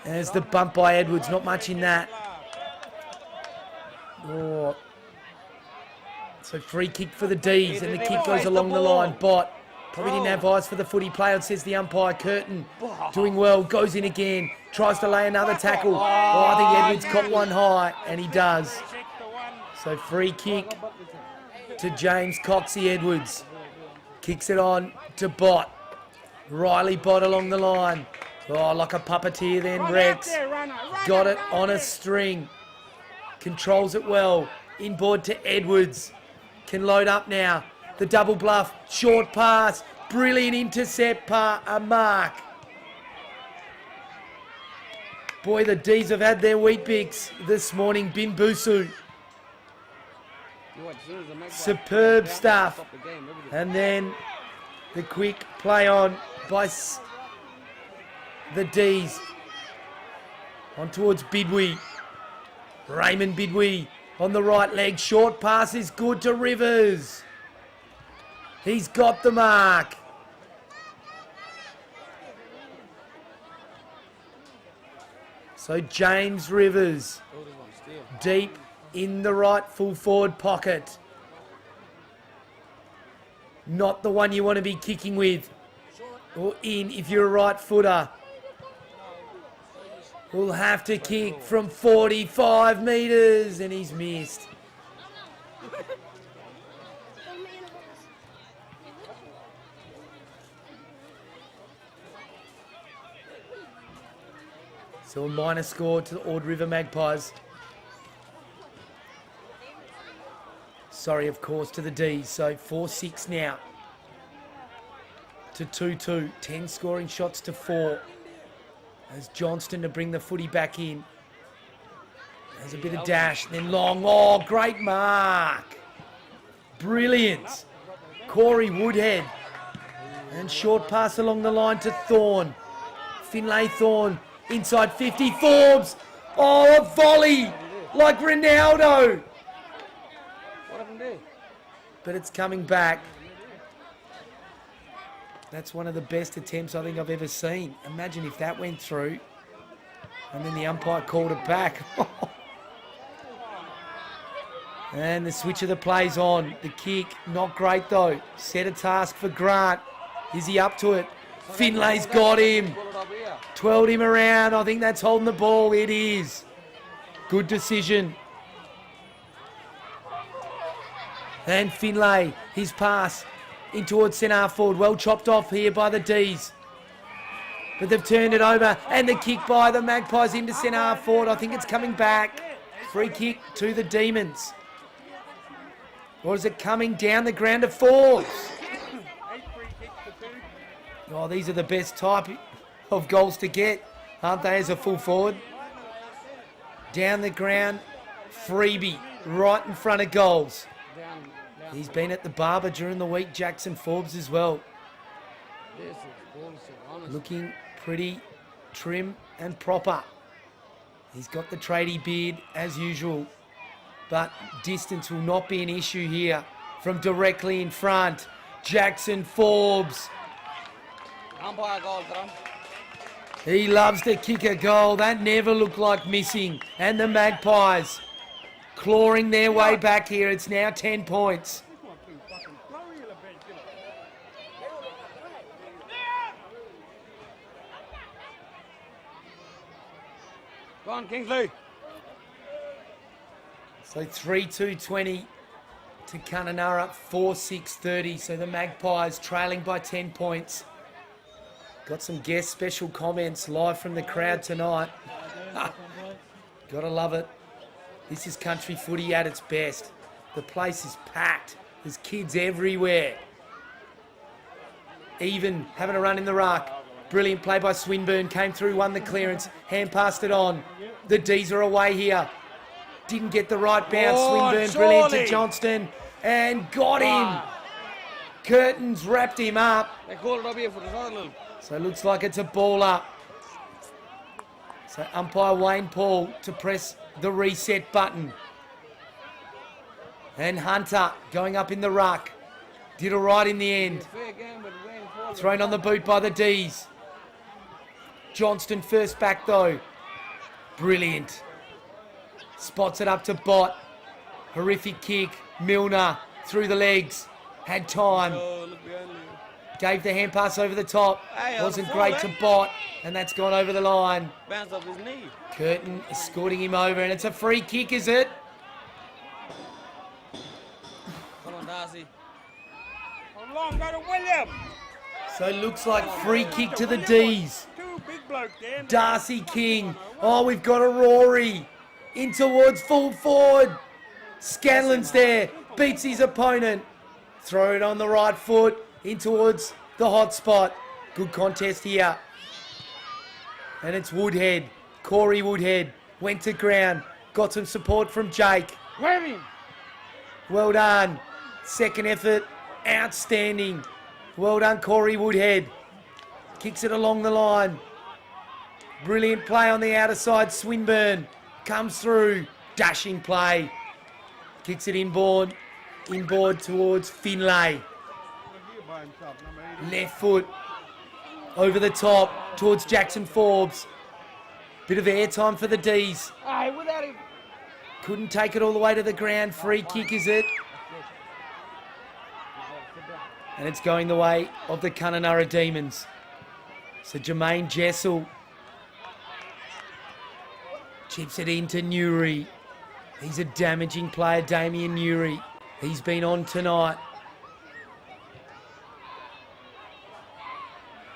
There's the bump by Edwards. Not much in that. Oh. So free kick for the D's, and the kick goes along the line. Bott probably didn't have eyes for the footy play on, says the umpire. Curtin doing well, goes in again, tries to lay another tackle. Oh, I think Edwards caught one high, and he does. So free kick to James Coxie Edwards. Kicks it on to Bott. Riley Bott along the line. Oh, like a puppeteer then, Rex. Got it on a string. Controls it well. Inboard to Edwards. Can load up now. The double bluff. Short pass. Brilliant intercept. A mark. Boy, the D's have had their wheat bix this morning. Bin Busu. Superb stuff. And then the quick play on by the D's. On towards Bidwee. Raymond Bidwee on the right leg. Short pass is good to Rivers. He's got the mark. So James Rivers, deep in the right full forward pocket. Not the one you want to be kicking with. Or in if you're a right footer. Will have to kick from 45 metres and he's missed. So a minor score to the Ord River Magpies. Sorry, of course, to the D's. So 4-6 now to 2-2. 10 scoring shots to 4. As Johnston to bring the footy back in. There's a bit of dash, then long. Oh, great mark. Brilliant. Corey Woodhead. And short pass along the line to Thorne. Finlay Thorne. Inside 50. Forbes. Oh, a volley. Like Ronaldo. What happened there? But it's coming back. That's one of the best attempts I think I've ever seen. Imagine if that went through and then the umpire called it back. And the switch of the play's on. The kick, not great though. Set a task for Grant. Is he up to it? Finlay's got him. Twirled him around. I think that's holding the ball. It is. Good decision. And Finlay, his pass in towards centre forward. Well chopped off here by the D's. But they've turned it over. And the kick by the Magpies into centre forward. I think it's coming back. Free kick to the Demons. Or is it coming down the ground to Forbes? Oh, these are the best type of goals to get, aren't they, as a full forward? Down the ground, freebie, right in front of goals. He's been at the barber during the week, Jackson Forbes as well. Looking pretty trim and proper. He's got the tradie beard as usual. But distance will not be an issue here from directly in front. Jackson Forbes. Umpire goal for him. He loves to kick a goal. That never looked like missing. And the Magpies clawing their way back here. It's now 10 points. Go on, Kingsley. So 3-2-20 to Kununurra, 4-6-30. So the Magpies trailing by 10 points. Got some guest special comments live from the crowd tonight. Gotta love it. This is country footy at its best. The place is packed. There's kids everywhere. Even having a run in the ruck. Brilliant play by Swinburne. Came through, won the clearance. Hand passed it on. The D's are away here. Didn't get the right bounce. Swinburne, brilliant to Johnston. And got him. Curtains wrapped him up. They called it up here for the other little. So it looks like it's a ball up. So umpire Wayne Paul to press the reset button. And Hunter going up in the ruck. Did all right in the end. Thrown on the boot by the D's. Johnston first back though. Brilliant. Spots it up to Bott. Horrific kick. Milner through the legs. Had time. Gave the hand pass over the top. Wasn't great to Bott. And that's gone over the line. Bounce off his knee. Curtin escorting him over. And it's a free kick, is it? Come on, Darcy. Long, go to William. So it looks like free kick to the D's. Two big bloke there. Darcy King. Oh, we've got a Rory. In towards full forward. Scanlon's there. Beats his opponent. Throw it on the right foot. In towards the hot spot. Good contest here. And it's Woodhead. Corey Woodhead. Went to ground. Got some support from Jake. Grab him. Well done. Second effort. Outstanding. Well done, Corey Woodhead. Kicks it along the line. Brilliant play on the outer side. Swinburne comes through. Dashing play. Kicks it inboard. Inboard towards Finlay. Left foot. Over the top towards Jackson Forbes. Bit of airtime for the D's. Hey, without him. Couldn't take it all the way to the ground. Free kick, is it? And it's going the way of the Kununurra Demons. So Jermaine Jessel chips it into Newry. He's a damaging player, Damien Newry. He's been on tonight.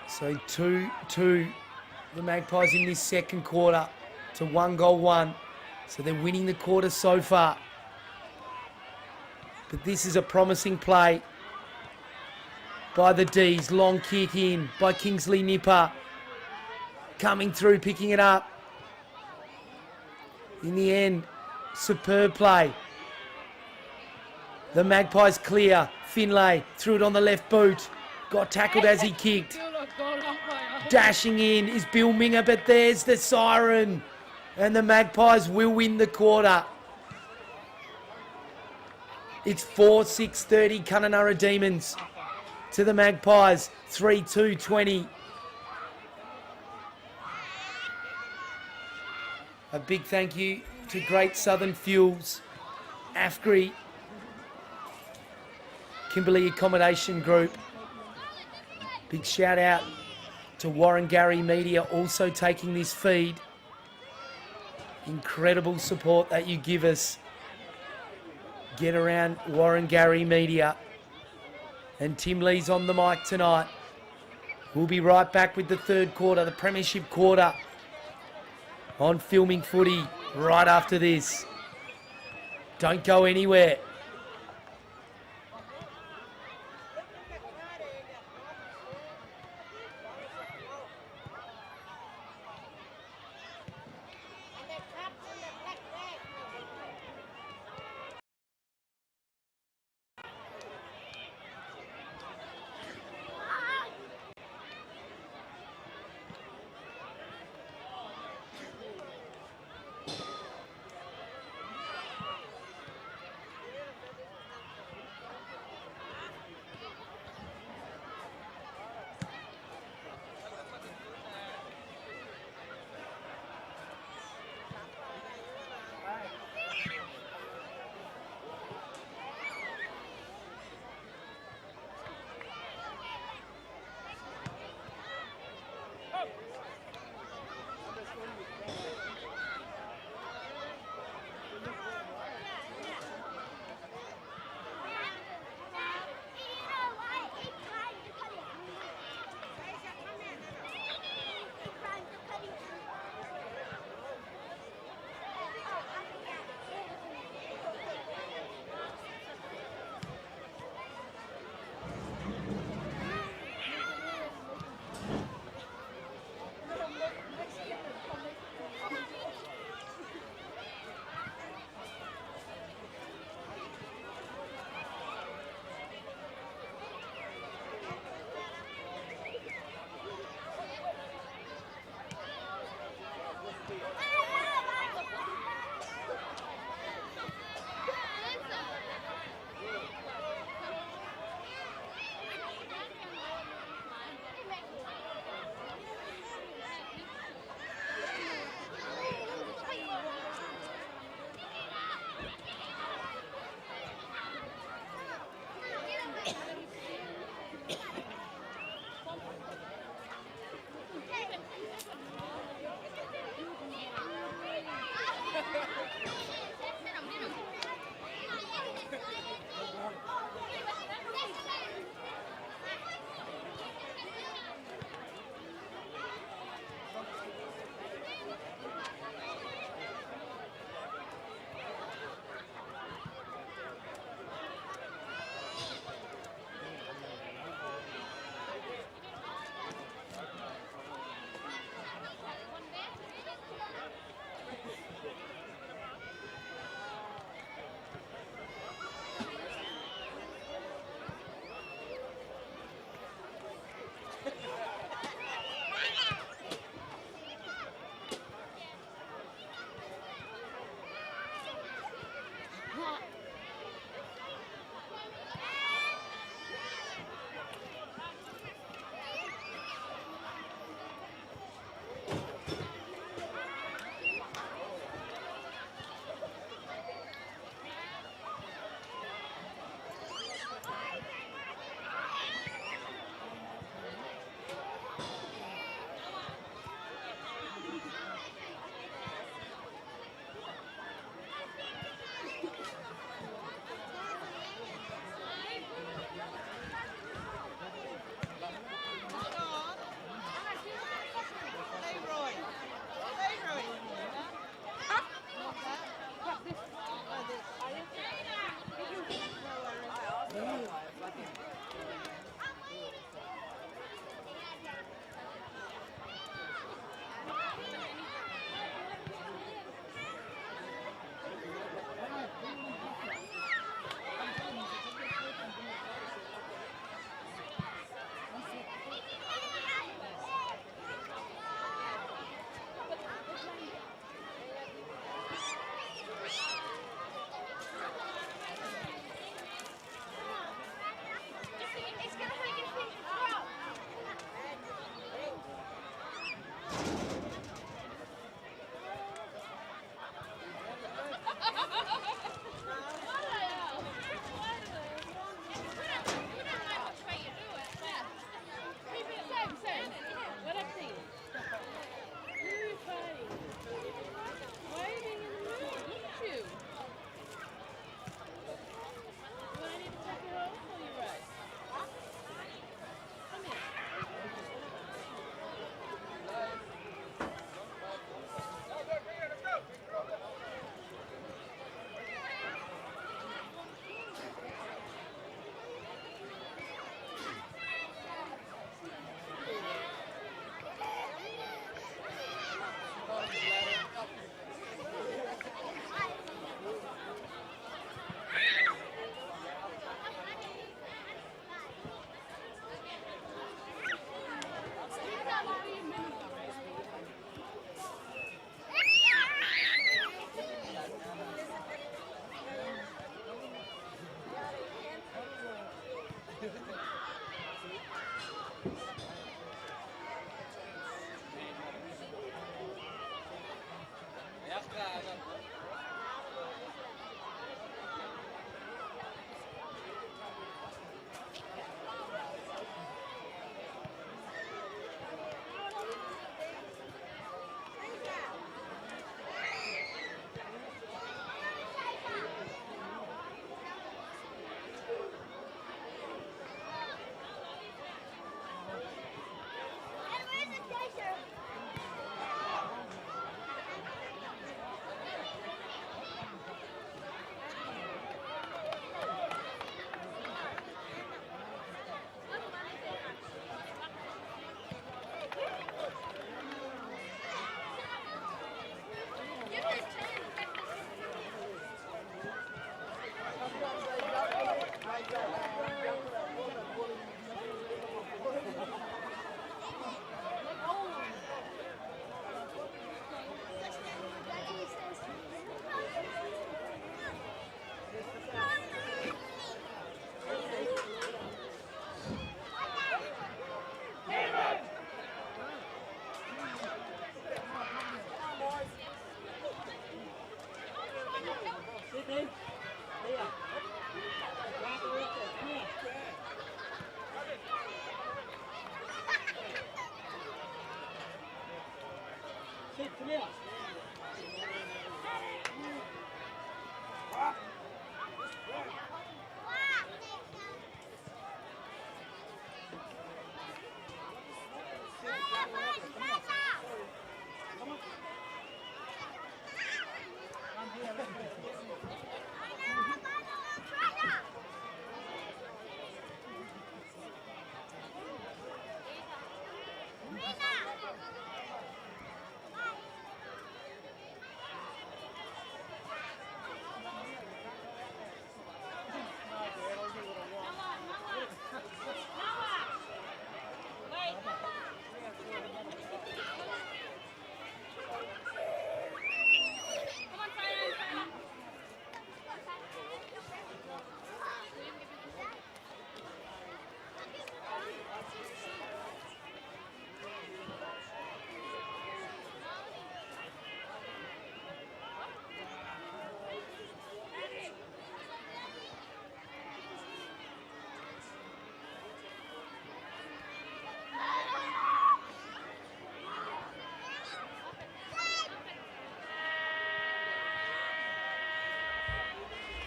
So 2-2, the Magpies in this second quarter to 1-1. So they're winning the quarter so far. But this is a promising play by the D's. Long kick in by Kingsley Nipper. Coming through, picking it up. In the end, superb play. The Magpies clear. Finlay threw it on the left boot. Got tackled as he kicked. Dashing in is Bill Minger, but there's the siren. And the Magpies will win the quarter. It's 4-6-30 Kununurra Demons to the Magpies. 3-2-20. A big thank you to Great Southern Fuels, AFGRI, Kimberley Accommodation Group. Big shout out to Warren Media also taking this feed. Incredible support that you give us. Get around Warren Media. And Tim Lee's on the mic tonight. We'll be right back with the third quarter, the Premiership quarter, on Filming Footy right after this. Don't go anywhere.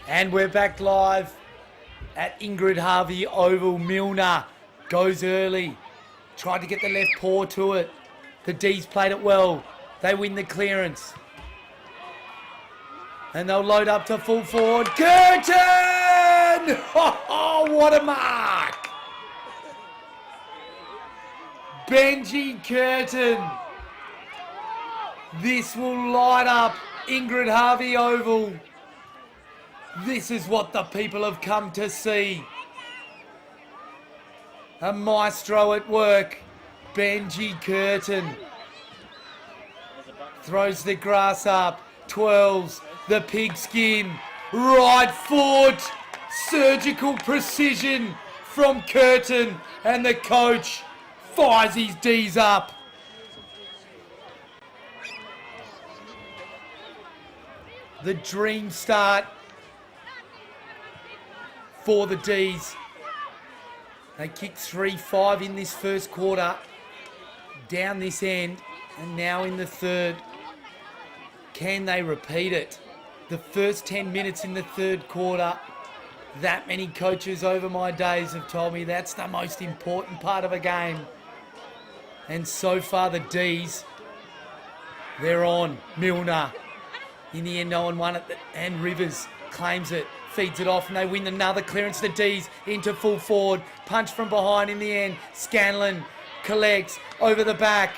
And we're back live at Ingrid Harvey Oval. Milner goes early. Tried to get the left paw to it. The D's played it well. They win the clearance. And they'll load up to full forward. Curtin! Oh, what a mark! Benji Curtin. This will light up Ingrid Harvey Oval. This is what the people have come to see. A maestro at work. Benji Curtin. Throws the grass up. Twirls the pigskin. Right foot. Surgical precision from Curtin. And the coach fires his D's up. The dream start for the D's. They kicked 3-5 in this first quarter, down this end, and now in the third. Can they repeat it? The first 10 minutes in the third quarter, that many coaches over my days have told me that's the most important part of a game. And so far the D's, they're on. Milner. In the end, no one won it, and Rivers claims it. Feeds it off and they win another clearance. The D's into full forward. Punch from behind in the end. Scanlon collects over the back.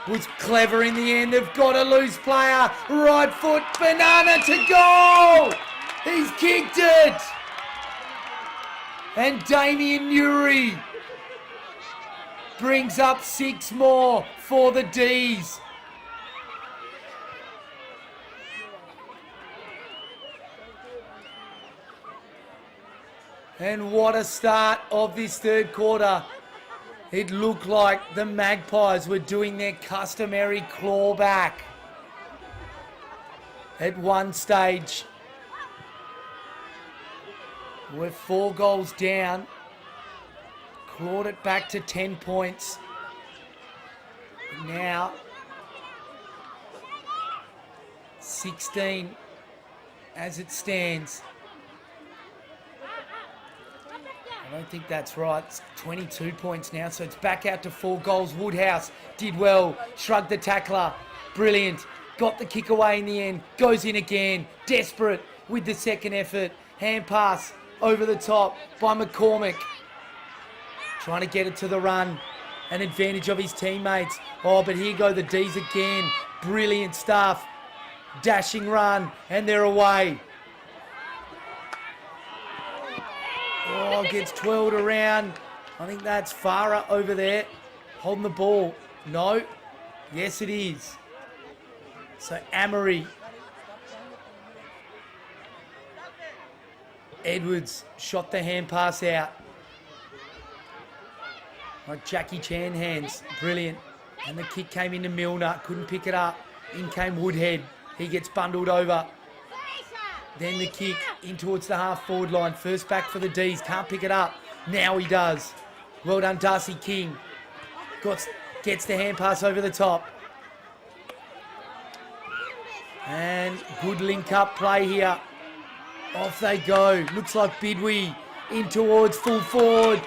Was clever in the end. They've got a loose player. Right foot. Banana to goal. He's kicked it. And Damien Newry brings up 6 more for the D's. And what a start of this third quarter. It looked like the Magpies were doing their customary clawback. At one stage, we're 4 goals down. Clawed it back to 10 points. Now, 16 as it stands. I don't think that's right. It's 22 points now, so it's back out to 4 goals. Woodhouse did well, shrugged the tackler. Brilliant. Got the kick away in the end. Goes in again. Desperate with the second effort. Hand pass over the top by McCormick. Trying to get it to the run. An advantage of his teammates. Oh, but here go the D's again. Brilliant stuff. Dashing run, and they're away. Oh, gets twirled around. I think that's Farah over there holding the ball. No. Yes, it is. So Amory. Edwards shot the hand pass out. Like Jackie Chan hands. Brilliant. And the kick came into Milner. Couldn't pick it up. In came Woodhead. He gets bundled over. Then the kick in towards the half-forward line. First back for the D's. Can't pick it up. Now he does. Well done, Darcy King. Gets the hand pass over the top. And good link-up play here. Off they go. Looks like Bidwee in towards full forward.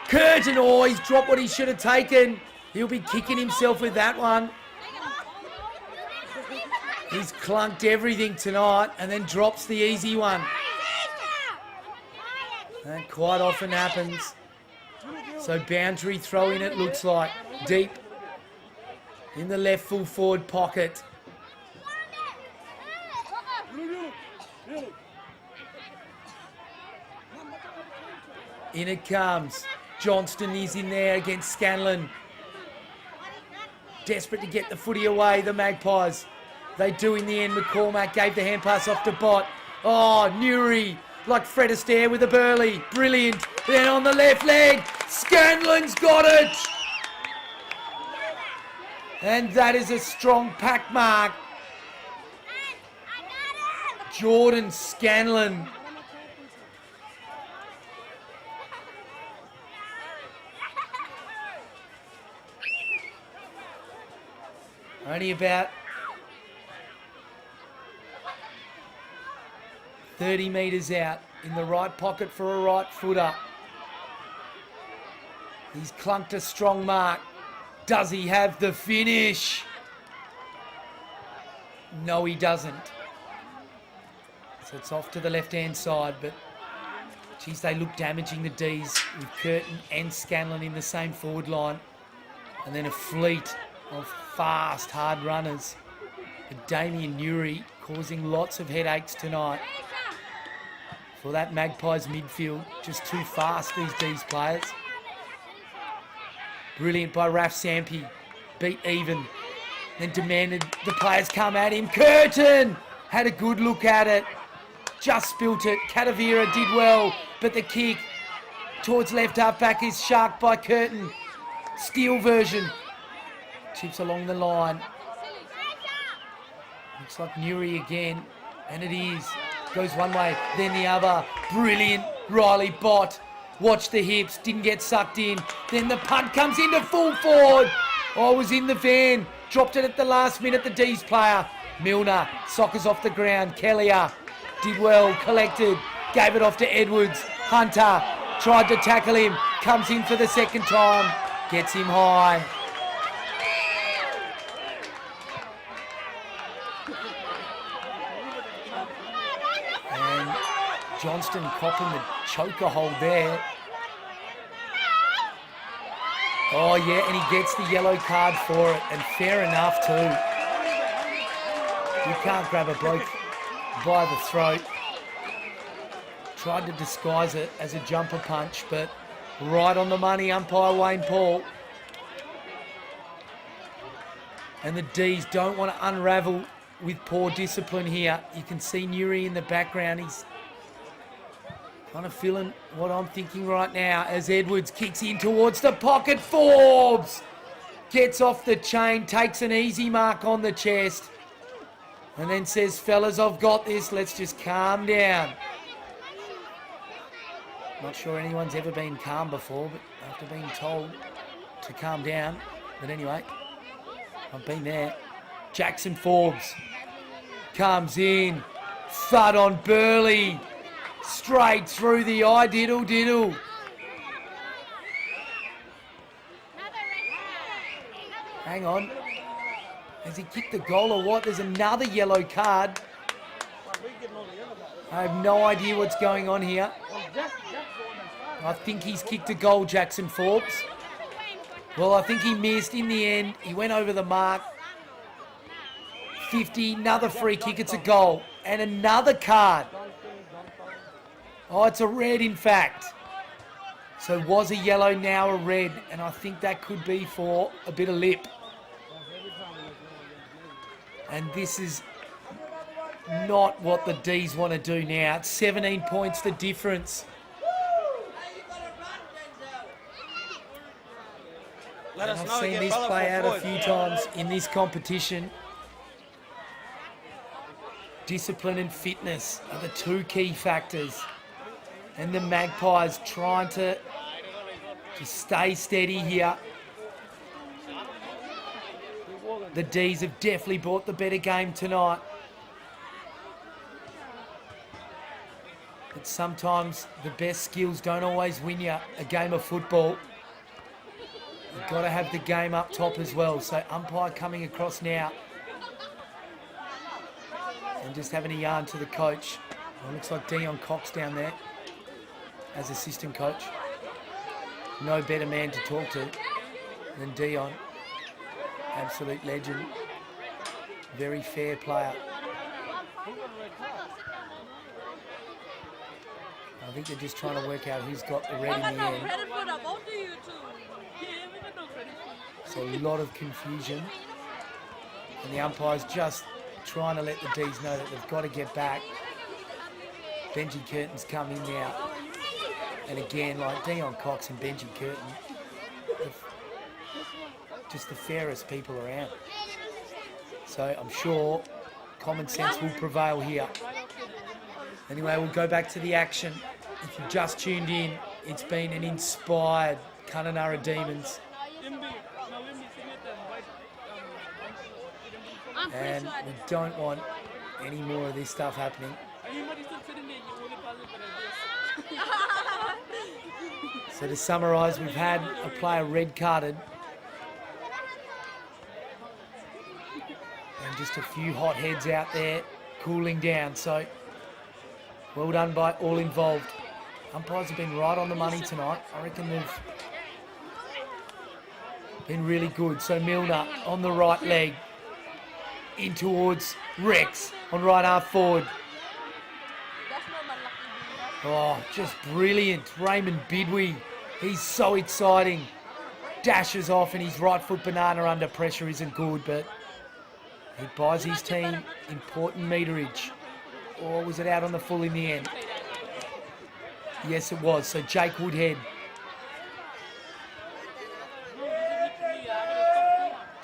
Curtin, oh, he's dropped what he should have taken. He'll be kicking himself with that one. He's clunked everything tonight and then drops the easy one. That quite often happens. So boundary throw in, it looks like. Deep in the left full forward pocket. In it comes. Johnston is in there against Scanlon. Desperate to get the footy away, the Magpies. They do in the end. McCormack gave the hand pass off to Bott. Oh, Newry, like Fred Astaire with a Burley. Brilliant. Then on the left leg, Scanlon's got it. And that is a strong pack mark. Jordan Scanlon. Only about 30 metres out in the right pocket for a right footer. He's clunked a strong mark. Does he have the finish? No, he doesn't. So it's off to the left-hand side, but geez, they look damaging, the D's, with Curtin and Scanlon in the same forward line. And then a fleet of fast, hard runners. But Damien Newry causing lots of headaches tonight for that Magpies midfield. Just too fast, these D's players. Brilliant by Raf Sampi. Beat even. Then demanded the players come at him. Curtin had a good look at it. Just spilt it. Catavira did well, but the kick towards left half back is sharked by Curtin. Steel version. Chips along the line. Looks like Newry again, and it is. Goes one way, then the other. Brilliant. Riley Bott. Watch the hips, didn't get sucked in. Then the punt comes into full forward. Oh, it was in the van. Dropped it at the last minute, the D's player. Milner, soccers off the ground. Kellier did well, collected. Gave it off to Edwards. Hunter tried to tackle him. Comes in for the second time. Gets him high. And Johnston copping the choker hold there. Oh yeah, and he gets the yellow card for it, and fair enough too. You can't grab a bloke by the throat. Tried to disguise it as a jumper punch, but right on the money, umpire Wayne Paul. And the D's don't want to unravel with poor discipline here. You can see Newry in the background. He's kind of feeling what I'm thinking right now as Edwards kicks in towards the pocket. Forbes gets off the chain, takes an easy mark on the chest, and then says, fellas, I've got this. Let's just calm down. Not sure anyone's ever been calm before, but after being told to calm down. But anyway, I've been there. Jackson Forbes comes in. Thud on Burley. Straight through the eye, diddle, diddle. Hang on. Has he kicked the goal or what? There's another yellow card. I have no idea what's going on here. I think he's kicked a goal, Jackson Forbes. Well, I think he missed in the end. He went over the mark. 50, another free kick, it's a goal. And another card. Oh, it's a red, in fact. So was a yellow, now a red, and I think that could be for a bit of lip. And this is not what the D's want to do now. It's 17 points the difference. Let us I've know. seen Get this fella play for out a forward. few times in this competition. Discipline and fitness are the two key factors. And the Magpies trying to stay steady here. The D's have definitely brought the better game tonight. But sometimes the best skills don't always win you a game of football. You've got to have the game up top as well. So umpire coming across now. And just having a yarn to the coach. Well, looks like Dion Cox down there as assistant coach. No better man to talk to than Dion. Absolute legend. Very fair player. I think they're just trying to work out who's got the red in the end. So a lot of confusion. And the umpire's just trying to let the D's know that they've got to get back. Benji Curtin's come in now. And again, like Dion Cox and Benji Curtin, just the fairest people around. So I'm sure common sense will prevail here. Anyway, we'll go back to the action. If you've just tuned in, it's been an inspired Kununurra Demons. And we don't want any more of this stuff happening. So to summarise, we've had a player red carded. And just a few hot heads out there cooling down. So well done by all involved. Umpires have been right on the money tonight. I reckon they've been really good. So Milner on the right leg. In towards Rex on right half forward. Oh, just brilliant. Raymond Bidwee. He's so exciting. Dashes off and his right foot banana under pressure isn't good, but he buys his team important meterage. Or was it out on the full in the end? Yes, it was. So Jake Woodhead.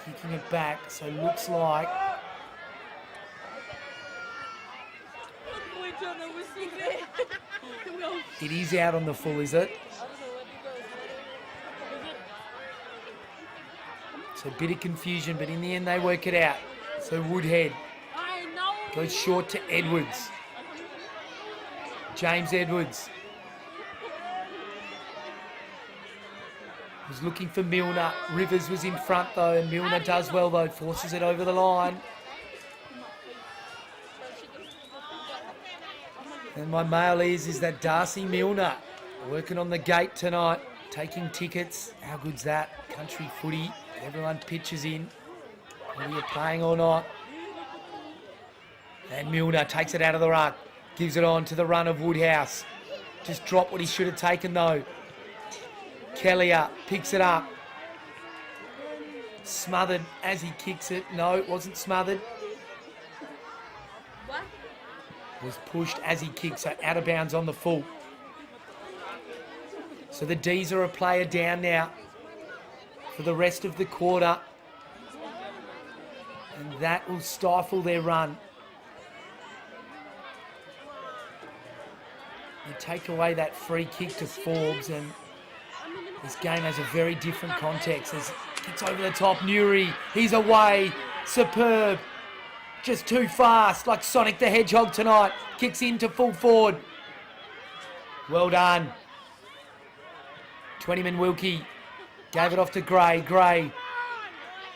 Kicking it back. So looks like it is out on the full, is it? So a bit of confusion, but in the end they work it out. So Woodhead goes short to Edwards. James Edwards was looking for Milner. Rivers was in front though, and Milner does well though, forces it over the line. And my mail is that Darcy Milner working on the gate tonight, taking tickets. How good's that? Country footy, everyone pitches in, whether you're playing or not. And Milner takes it out of the ruck, gives it on to the run of Woodhouse. Just dropped what he should have taken though. Kellier picks it up. Smothered as he kicks it. No, it wasn't smothered. Was pushed as he kicks, so out of bounds on the full. So the D's are a player down now for the rest of the quarter. And that will stifle their run. You take away that free kick to Forbes and this game has a very different context. As kicks over the top, Newry, he's away, superb. Just too fast, like Sonic the Hedgehog tonight. Kicks into full forward. Well done. 20man Wilkie gave it off to Gray. Gray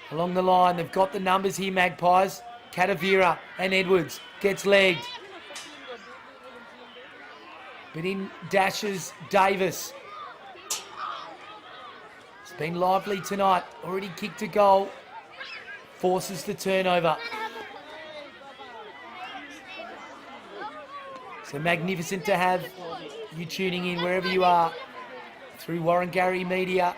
along the line. They've got the numbers here, Magpies. Katavira and Edwards gets legged. But in dashes Davis. It's been lively tonight. Already kicked a goal. Forces the turnover. So magnificent to have you tuning in wherever you are through Warrangary Media.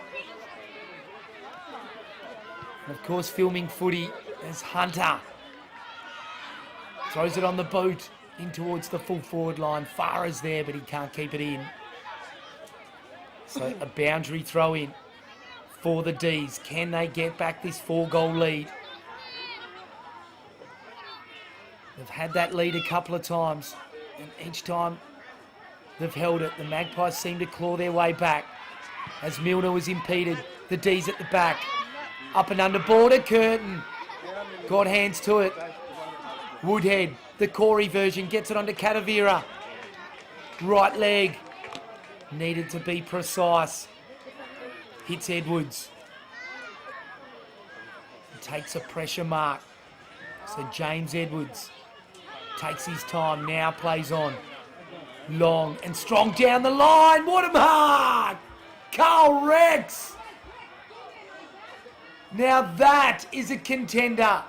And of course, filming footy as Hunter throws it on the boot in towards the full forward line. Farah's there, but he can't keep it in. So a boundary throw in for the D's. Can they get back this 4-goal lead? They've had that lead a couple of times, and each time they've held it. The Magpies seem to claw their way back as Milner was impeded. The D's at the back. Up and under border, Curtin. Got hands to it. Woodhead, the Corey version, gets it onto Katavira. Right leg. Needed to be precise. Hits Edwards. Takes a pressure mark. So James Edwards takes his time, now plays on. Long and strong down the line. What a mark! Carl Rex! Now that is a contender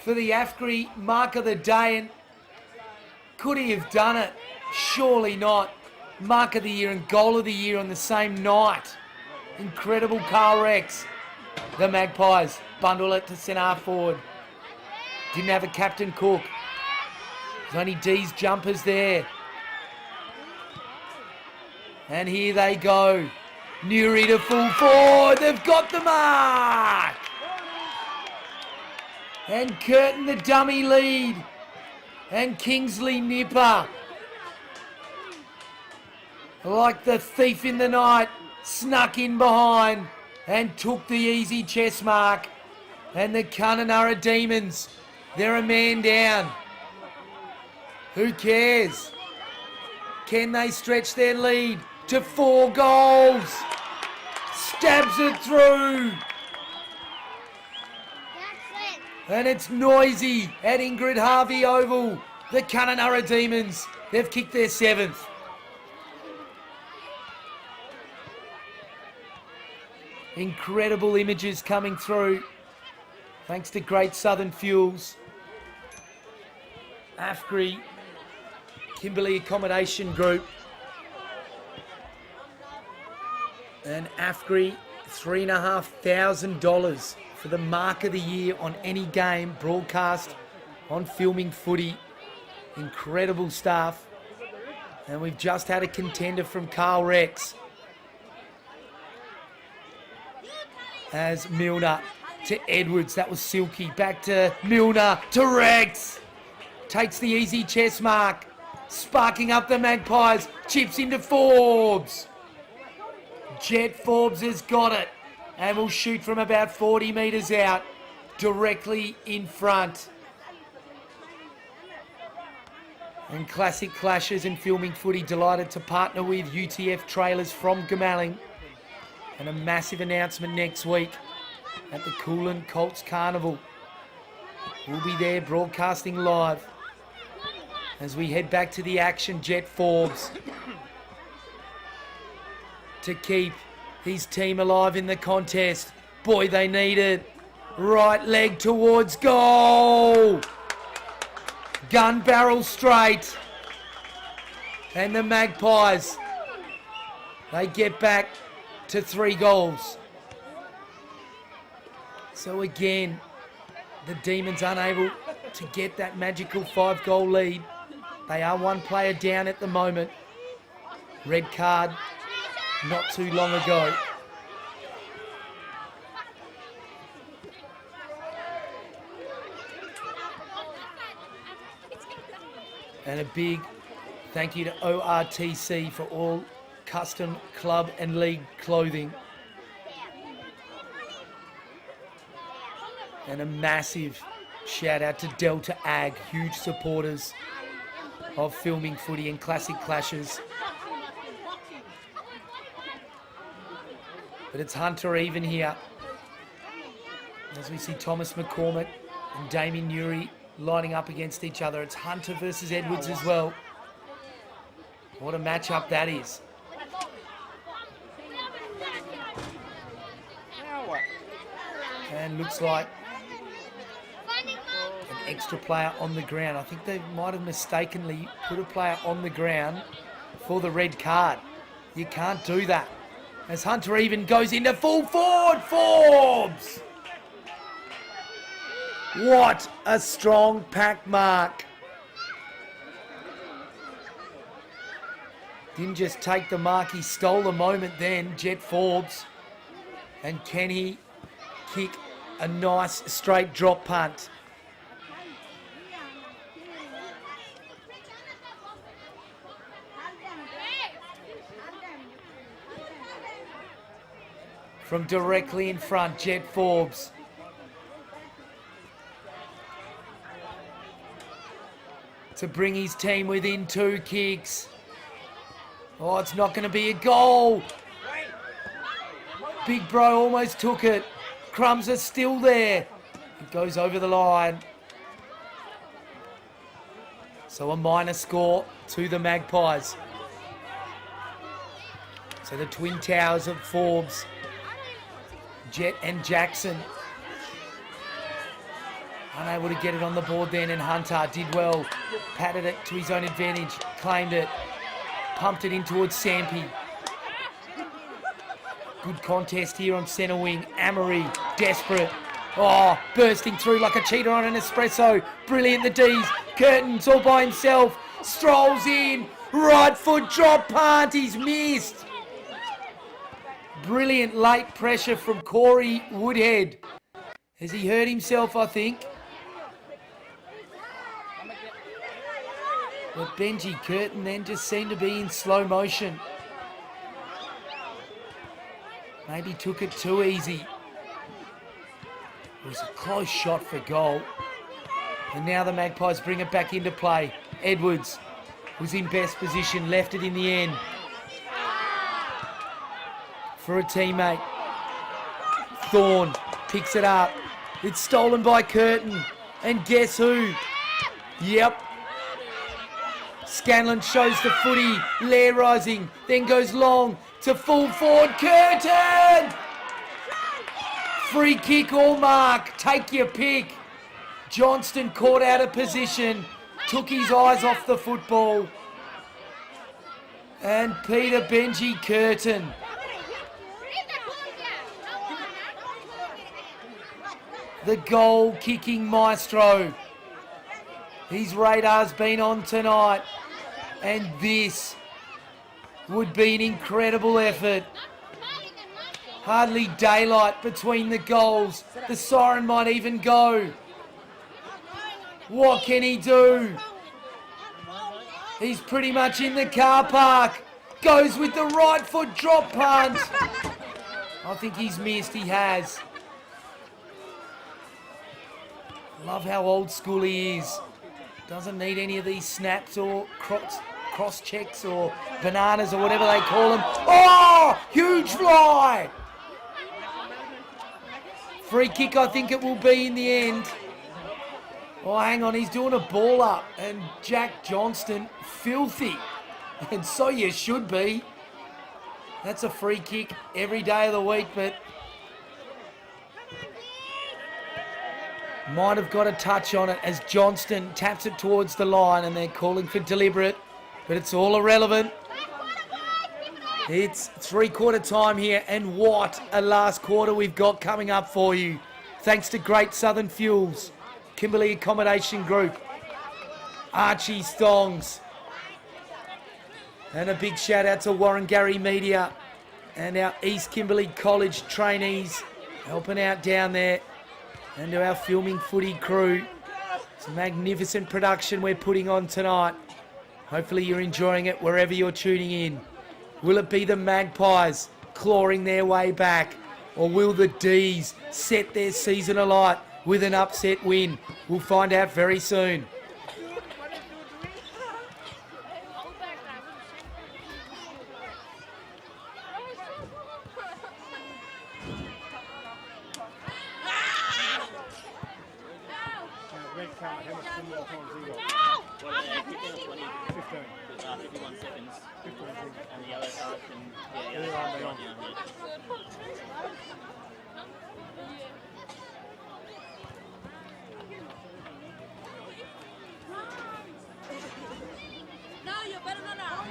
for the AFGRI Mark of the Day. And could he have done it? Surely not. Mark of the Year and Goal of the Year on the same night. Incredible Carl Rex. The Magpies bundle it to centre forward. Didn't have a Captain Cook. There's only D's jumpers there. And here they go. Newry to full forward. They've got the mark. And Curtin the dummy lead. And Kingsley Nipper, like the thief in the night, snuck in behind and took the easy chest mark. And the Kununurra Demons, they're a man down. Who cares? Can they stretch their lead to 4 goals? Stabs it through. And it's noisy at Ingrid Harvey Oval. The Kununurra Demons, they've kicked their 7th. Incredible images coming through, thanks to Great Southern Fuels. AFGRI, Kimberley Accommodation Group. And AFGRI, $3,500 for the Mark of the Year on any game broadcast on Filming Footy. Incredible stuff. And we've just had a contender from Carl Rex. As Milner to Edwards, that was silky. Back to Milner to Rex. Takes the easy chest mark. Sparking up the Magpies. Chips into Forbes. Jet Forbes has got it. And will shoot from about 40 metres out. Directly in front. And Classic Clashes and Filming Footy delighted to partner with UTF Trailers from Gamalling. And a massive announcement next week at the Coolin Colts Carnival. We'll be there broadcasting live as we head back to the action. Jet Forbes to keep his team alive in the contest. Boy, they need it. Right leg towards goal. Gun barrel straight. And the Magpies, they get back to 3 goals. So again, the Demons unable to get that magical 5-goal lead. They are 1 player down at the moment. Red card not too long ago. And a big thank you to ORTC for all custom club and league clothing. And a massive shout out to Delta Ag, huge supporters of Filming Footy and Classic Clashes. But it's Hunter even here, as we see Thomas McCormick and Damien Newry lining up against each other. It's Hunter versus Edwards as well. What a matchup that is. And looks like an extra player on the ground. I think they might have mistakenly put a player on the ground for the red card. you can't do that. As Hunter even goes into full forward, Forbes! What a strong pack mark. Didn't just take the mark, he stole the moment then, Jet Forbes. And can he kick a nice straight drop punt? From directly in front, Jet Forbes. To bring his team within 2 kicks. Oh, it's not going to be a goal. Big Bro almost took it. Crumbs are still there. It goes over the line. So a minor score to the Magpies. So the twin towers of Forbes, Jet and Jackson. Unable to get it on the board then, and Hunter did well. Patted it to his own advantage. Claimed it. Pumped it in towards Sampi. Good contest here on centre wing. Amory, desperate. Oh, bursting through like a cheetah on an espresso. Brilliant, the D's. Curtin's all by himself. Strolls in. Right foot drop punt. He's missed. Brilliant late pressure from Corey Woodhead. Has he hurt himself, I think? But Benji Curtin then just seemed to be in slow motion. Maybe took it too easy. It was a close shot for goal. And now the Magpies bring it back into play. Edwards was in best position, left it in the end. For a teammate. Thorne picks it up. It's stolen by Curtin. And guess who? Yep. Scanlon shows the footy. Lair rising. Then goes long to full forward. Curtin! Free kick or mark. Take your pick. Johnston caught out of position. Took his eyes off the football. And Peter Benji Curtin. The goal-kicking maestro. His radar's been on tonight. And this would be an incredible effort. Hardly daylight between the goals. The siren might even go. What can he do? He's pretty much in the car park. Goes with the right foot drop punt. I think he's missed. He has. Love how old school he is. Doesn't need any of these snaps or cross checks or bananas or whatever they call them. Oh, huge fly. Free kick, I think it will be in the end. Oh, hang on, he's doing a ball up. And Jack Johnston, filthy. And so you should be. That's a free kick every day of the week, but might have got a touch on it as Johnston taps it towards the line, and they're calling for deliberate, but it's all irrelevant. It's three-quarter time here, and what a last quarter we've got coming up for you. Thanks to Great Southern Fuels, Kimberley Accommodation Group, Archie Stongs, and a big shout out to Warren-Garry Media and our East Kimberley College trainees helping out down there, and to our filming footy crew. It's a magnificent production we're putting on tonight. Hopefully you're enjoying it wherever you're tuning in. Will it be the Magpies clawing their way back, or will the D's set their season alight with an upset win? We'll find out very soon. Red card, how much more times he got? Well, 15 or 20. 15. 51 seconds. 15. And the yellow card can... Yeah, Yeah, yellow card's yeah. on, yeah. No, you better not.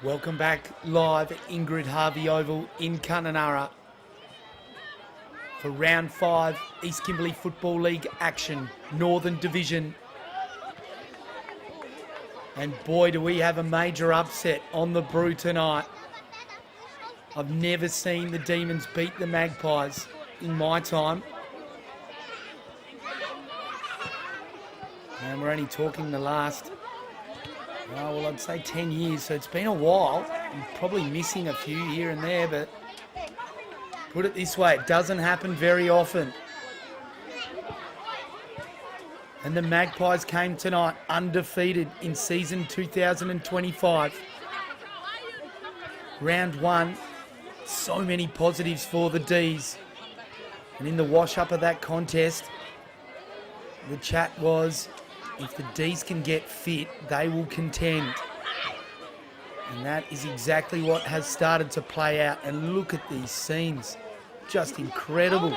Welcome back live at Ingrid Harvey Oval in Kununurra for round 5 East Kimberley Football League action, Northern Division. And boy, do we have a major upset on the brew tonight. I've never seen the Demons beat the Magpies in my time. And we're only talking the last, well, I'd say 10 years, so it's been a while. I'm probably missing a few here and there, but put it this way, it doesn't happen very often. And the Magpies came tonight undefeated in season 2025. Round 1, so many positives for the D's. And in the wash-up of that contest, the chat was, if the D's can get fit, they will contend. And that is exactly what has started to play out. And look at these scenes. Just incredible.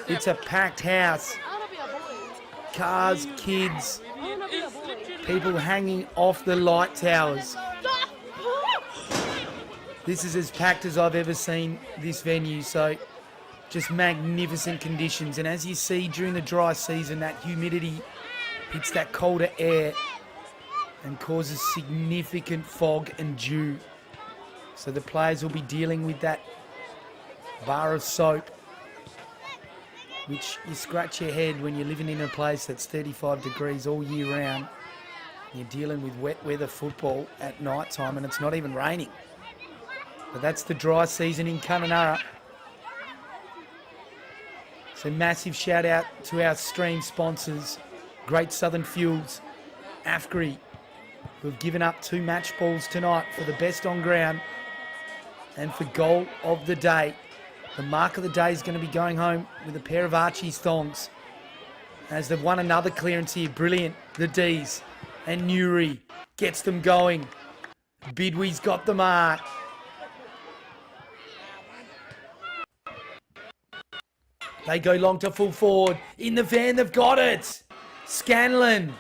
It's a packed house. Cars, kids, people hanging off the light towers. This is as packed as I've ever seen this venue. So just magnificent conditions. And as you see during the dry season, that humidity hits that colder air and causes significant fog and dew. So the players will be dealing with that bar of soap, which you scratch your head when you're living in a place that's 35 degrees all year round. You're dealing with wet weather football at night time and it's not even raining. But that's the dry season in Kununurra. So massive shout out to our stream sponsors, Great Southern Fuels, AFGRI, who have given up 2 match balls tonight for the best on ground and for goal of the day. The mark of the day is going to be going home with a pair of Archie's thongs as they've won another clearance here. Brilliant, the D's. And Newry gets them going. Bidwey's got the mark. They go long to full forward. In the van, they've got it. Scanlon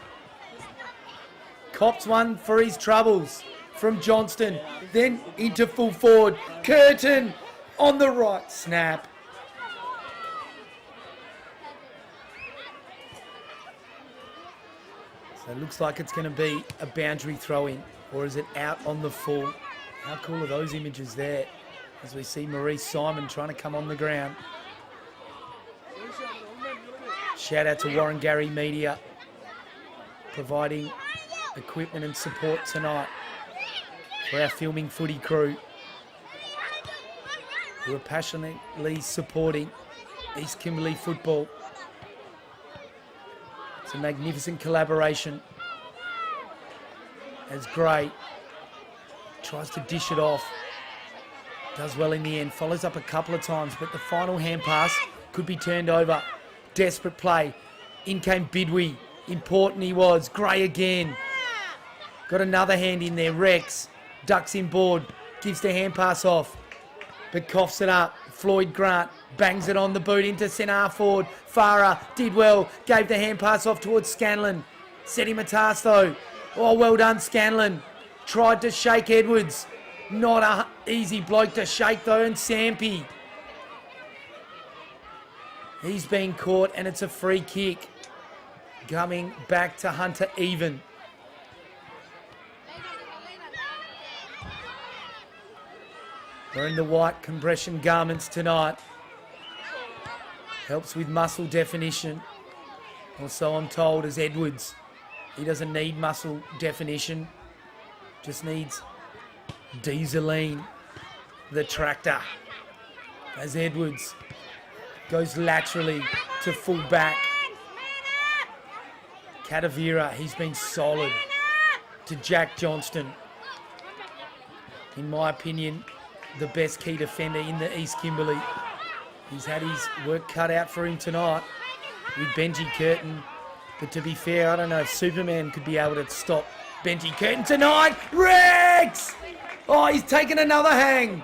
cops one for his troubles from Johnston. Then into full forward. Curtin on the right snap. So it looks like it's going to be a boundary throw-in, or is it out on the full? How cool are those images there as we see Maurice Simon trying to come on the ground. Shout out to Warren Media providing equipment and support tonight for our filming footy crew who are passionately supporting East Kimberley football. It's a magnificent collaboration as Gray tries to dish it off. Does well in the end, follows up a couple of times, but the final hand pass could be turned over. Desperate play. In came Bidwee. Important he was. Gray again. Got another hand in there. Rex ducks inboard. Gives the hand pass off. But coughs it up. Floyd Grant bangs it on the boot into centre half forward. Farah did well. Gave the hand pass off towards Scanlon. Set him a task though. Oh, well done Scanlon. Tried to shake Edwards. Not a easy bloke to shake though. And Sampy. He's been caught and it's a free kick. Coming back to Hunter even. Wearing the white compression garments tonight. Helps with muscle definition. Also, I'm told, as Edwards. He doesn't need muscle definition. Just needs Dieseline, the tractor. As Edwards goes laterally to full back. Katavira, he's been solid. To Jack Johnston. In my opinion, the best key defender in the East Kimberley. He's had his work cut out for him tonight with Benji Curtin. But to be fair, I don't know if Superman could be able to stop Benji Curtin tonight. Rex! Oh, he's taken another hang.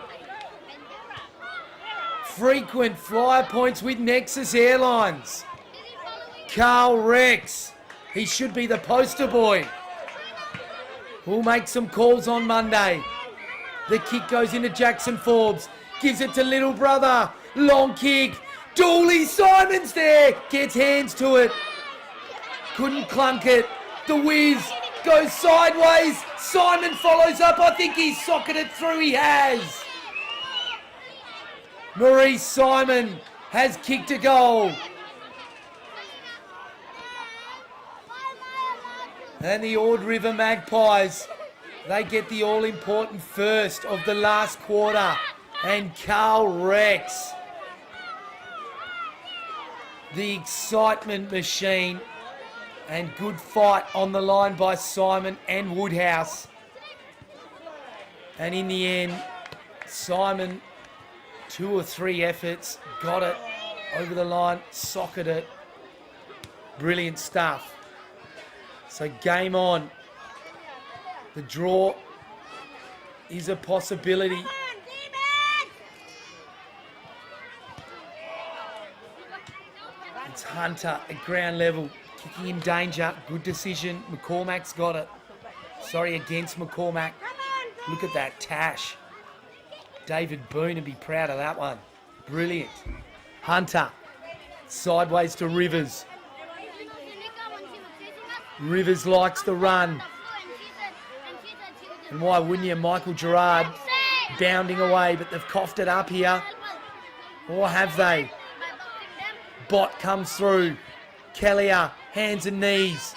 Frequent flyer points with Nexus Airlines. Carl Rex. He should be the poster boy. We'll make some calls on Monday. The kick goes into Jackson Forbes. Gives it to little brother. Long kick. Dooley Simon's there. Gets hands to it. Couldn't clunk it. The whiz goes sideways. Simon follows up. I think he's socketed through. He has. Maurice Simon has kicked a goal. And the Ord River Magpies, they get the all-important first of the last quarter. And Carl Rex, the excitement machine, and good fight on the line by Simon and Woodhouse. And in the end, Simon, 2 or 3 efforts, got it over the line, socketed it. Brilliant stuff. So game on. The draw is a possibility. It's Hunter at ground level, kicking in danger. Good decision. McCormack's got it. Sorry against McCormack. Look at that tash. David Boone would be proud of that one. Brilliant. Hunter. Sideways to Rivers. Rivers likes the run. And why wouldn't you? Michael Gerard bounding away, but they've coughed it up here. Or have they? Bot comes through. Kellier, hands and knees.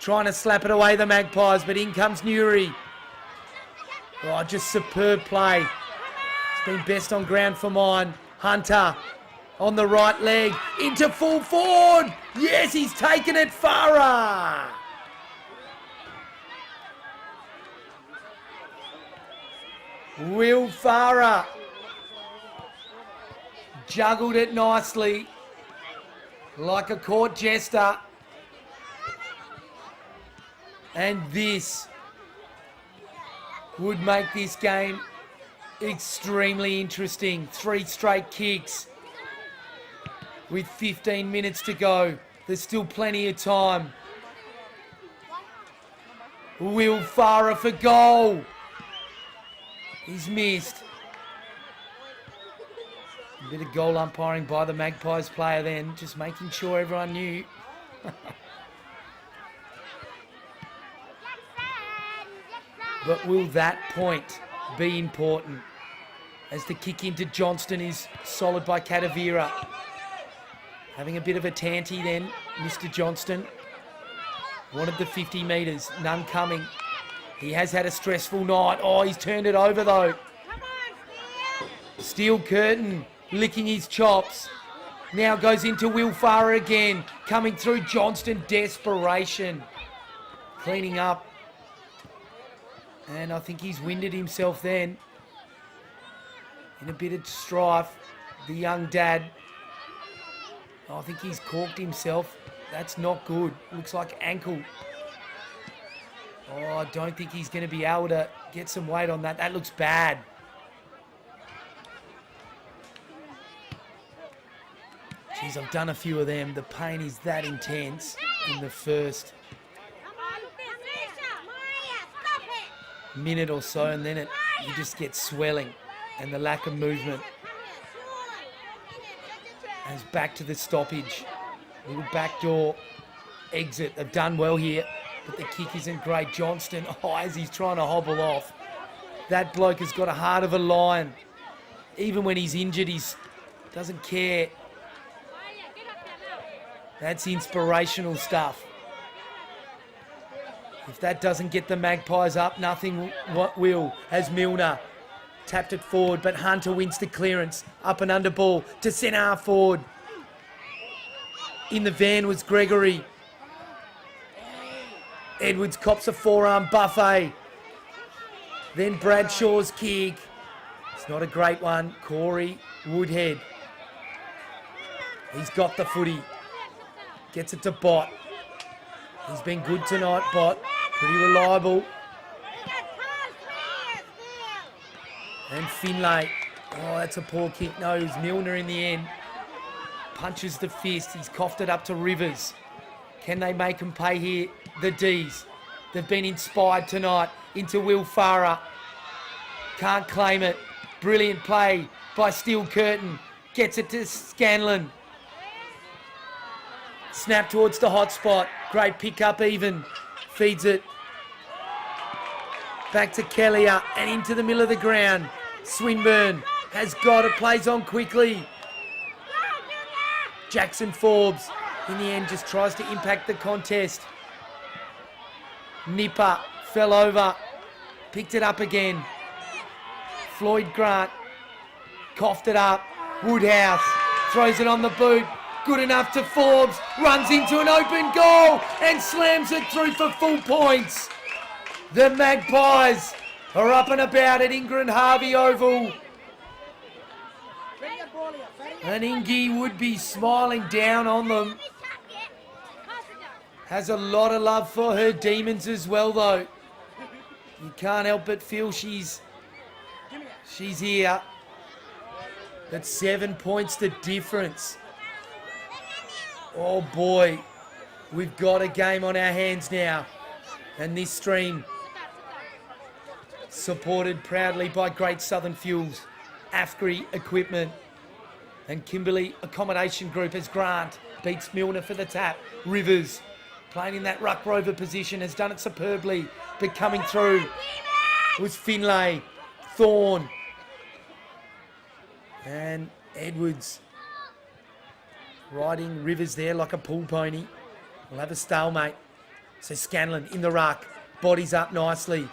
Trying to slap it away, the Magpies, but in comes Newry. Oh, just superb play. It's been best on ground for mine. Hunter on the right leg, into full forward. Yes, he's taken it, Farah. Will Farah juggled it nicely, like a court jester. And this would make this game extremely interesting. 3 straight kicks. With 15 minutes to go, there's still plenty of time. Will Farah for goal. He's missed. A bit of goal umpiring by the Magpies player then, just making sure everyone knew. But will that point be important? As the kick into Johnston is solid by Katavira. Having a bit of a tanty then, Mr. Johnston. Wanted the 50 metres, none coming. He has had a stressful night. Oh, he's turned it over though. Steel Curtin licking his chops. Now goes into Will Farah again. Coming through Johnston, desperation. Cleaning up. And I think he's winded himself then. In a bit of strife, the young dad I think he's corked himself. That's not good. Looks like ankle. Oh, I don't think he's going to be able to get some weight on that. That looks bad. Geez, I've done a few of them. The pain is that intense in the first minute or so, and then you just get swelling and the lack of movement. And it's back to the stoppage. Little backdoor exit. They've done well here, but the kick isn't great. Johnston, as he's trying to hobble off. That bloke has got a heart of a lion. Even when he's injured, he doesn't care. That's inspirational stuff. If that doesn't get the Magpies up, nothing will. As Milner tapped it forward, but Hunter wins the clearance. Up and under ball to centre half forward. In the van was Gregory. Edwards cops a forearm buffet. Then Bradshaw's kick. It's not a great one. Corey Woodhead. He's got the footy. Gets it to Bott. He's been good tonight, Bott. Pretty reliable. And Finlay. Oh, that's a poor kick. No, it was Milner in the end. Punches the fist. He's coughed it up to Rivers. Can they make him pay here? The D's. They've been inspired tonight into Will Farah. Can't claim it. Brilliant play by Steel Curtin. Gets it to Scanlon. Snap towards the hot spot. Great pick up even. Feeds it. Back to Kellier and into the middle of the ground. Swinburne has got it. Plays on quickly. Jackson Forbes in the end just tries to impact the contest. Nipper fell over. Picked it up again. Floyd Grant coughed it up. Woodhouse throws it on the boot. Good enough to Forbes. Runs into an open goal and slams it through for full points. The Magpies are up and about at Ingrid Harvey Oval. And Ingy would be smiling down on them. Has a lot of love for her demons as well, though. You can't help but feel she's here. That's 7 points the difference. Oh boy, we've got a game on our hands now. And this stream, supported proudly by Great Southern Fuels, AFGRI Equipment, and Kimberley Accommodation Group as Grant beats Milner for the tap. Rivers, playing in that ruck rover position, has done it superbly, but coming through was Finlay, Thorne, and Edwards. Riding Rivers there like a pull pony. We'll have a stalemate. So Scanlon in the ruck. Bodies up nicely.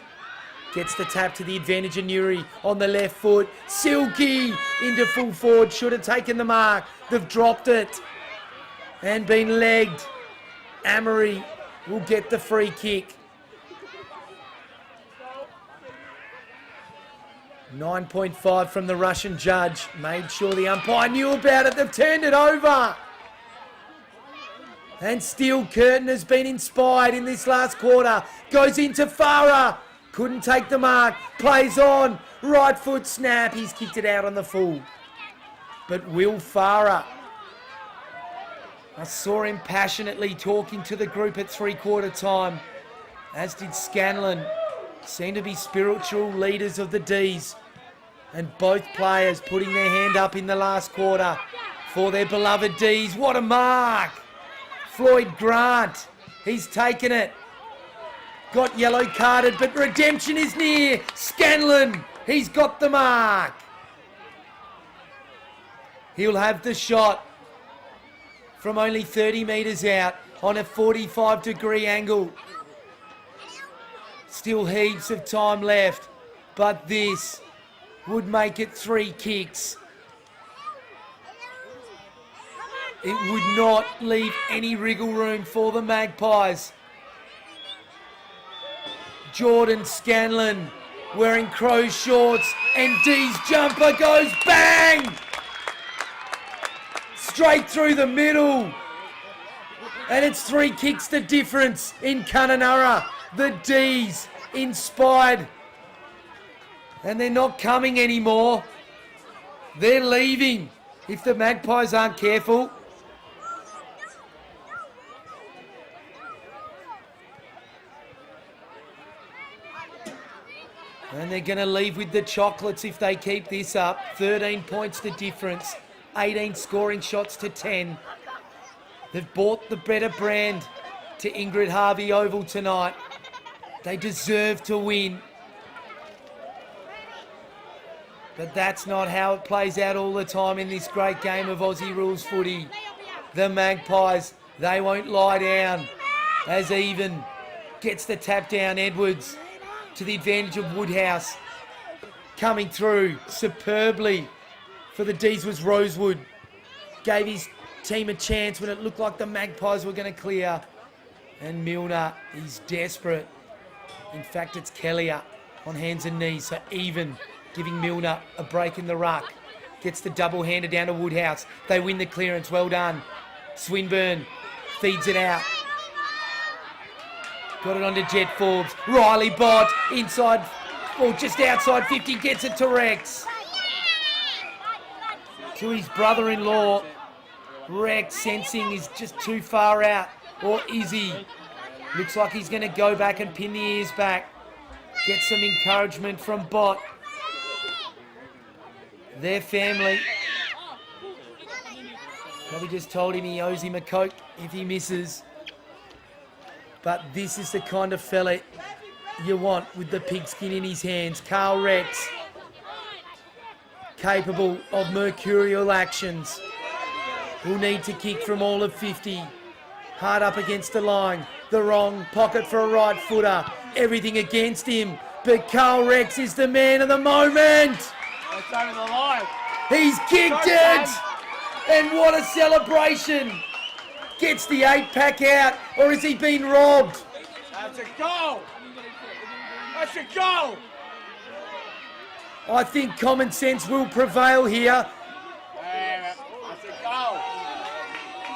Gets the tap to the advantage of Newry on the left foot. Silky into full forward. Should have taken the mark. They've dropped it. And been legged. Amory will get the free kick. 9.5 from the Russian judge. Made sure the umpire knew about it. They've turned it over. And Steel Curtin has been inspired in this last quarter. Goes into Farah. Couldn't take the mark. Plays on. Right foot snap. He's kicked it out on the full. But Will Farah, I saw him passionately talking to the group at three-quarter time, as did Scanlon. Seem to be spiritual leaders of the D's. And both players putting their hand up in the last quarter for their beloved D's. What a mark! Floyd Grant, he's taken it. Got yellow carded, but redemption is near. Scanlon, he's got the mark. He'll have the shot from only 30 metres out on a 45-degree angle. Still heaps of time left, but this would make it 3 kicks. It would not leave any wriggle room for the Magpies. Jordan Scanlon wearing Crow's shorts, and D's jumper goes bang! straight through the middle. And it's 3 kicks the difference in Kununurra. The D's inspired. And they're not coming anymore. They're leaving if the Magpies aren't careful. And they're going to leave with the chocolates if they keep this up. 13 points the difference. 18 scoring shots to 10. They've bought the better brand to Ingrid Harvey Oval tonight. They deserve to win. But that's not how it plays out all the time in this great game of Aussie rules footy. The Magpies, they won't lie down. As Even gets the tap down, Edwards to the advantage of Woodhouse. Coming through superbly for the D's was Rosewood. Gave his team a chance when it looked like the Magpies were going to clear. And Milner is desperate. In fact, it's Kellier on hands and knees. So Even giving Milner a break in the ruck. Gets the double-hander down to Woodhouse. They win the clearance. Well done. Swinburne feeds it out. Got it onto Jet Forbes. Riley Bott inside, or just outside 50, gets it to Rex. To his brother-in-law. Rex sensing he's just too far out. Or is he? Looks like he's going to go back and pin the ears back. Get some encouragement from Bott. Their family probably just told him he owes him a Coke if he misses. But this is the kind of fella you want with the pigskin in his hands. Carl Rex, capable of mercurial actions. Will need to kick from all of 50. Hard up against the line. The wrong pocket for a right footer. Everything against him. But Carl Rex is the man of the moment. That's over the line. He's kicked it. And what a celebration. Gets the 8-pack out, or has he been robbed? That's a goal. That's a goal. I think common sense will prevail here. That's a goal.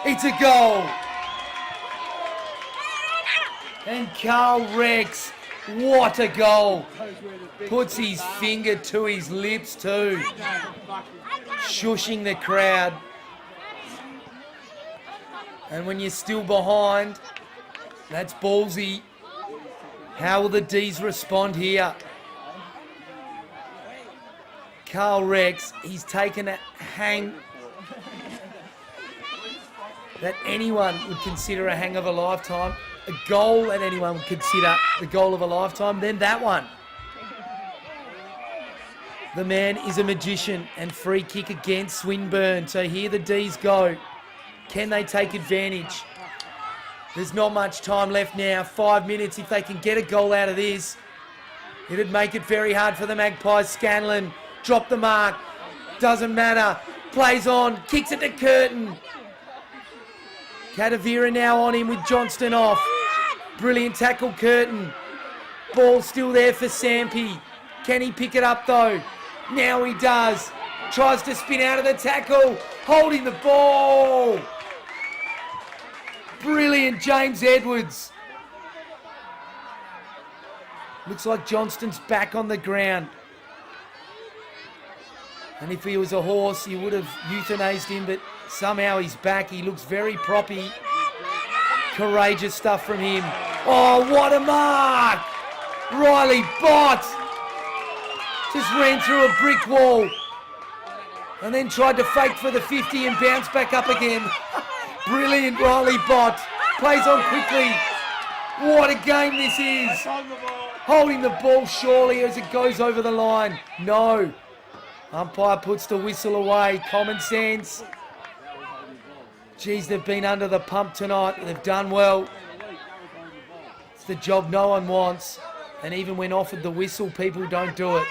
It's a goal. And Carl Rex, what a goal. Puts his finger to his lips too. Shushing the crowd. And when you're still behind, that's ballsy. How will the D's respond here? Carl Rex, he's taken a hang that anyone would consider a hang of a lifetime. A goal that anyone would consider the goal of a lifetime, then that one. The man is a magician, and free kick against Swinburne. So here the D's go. Can they take advantage? There's not much time left now. 5 minutes. If they can get a goal out of this, it'd make it very hard for the Magpies. Scanlon dropped the mark. Doesn't matter. Plays on. Kicks it to Curtin. Kadavira now on him with Johnston off. Brilliant tackle, Curtin. Ball still there for Sampi. Can he pick it up though? Now he does. Tries to spin out of the tackle. Holding the ball. Brilliant, James Edwards. Looks like Johnston's back on the ground. And if he was a horse, you would have euthanized him, but somehow he's back. He looks very proppy. Courageous stuff from him. Oh, what a mark! Riley Bott just ran through a brick wall and then tried to fake for the 50 and bounce back up again. Brilliant, Riley Bott. Plays on quickly. What a game this is. Holding the ball surely as it goes over the line. No. Umpire puts the whistle away. Common sense. Geez, they've been under the pump tonight. They've done well. It's the job no one wants. And even when offered the whistle, people don't do it.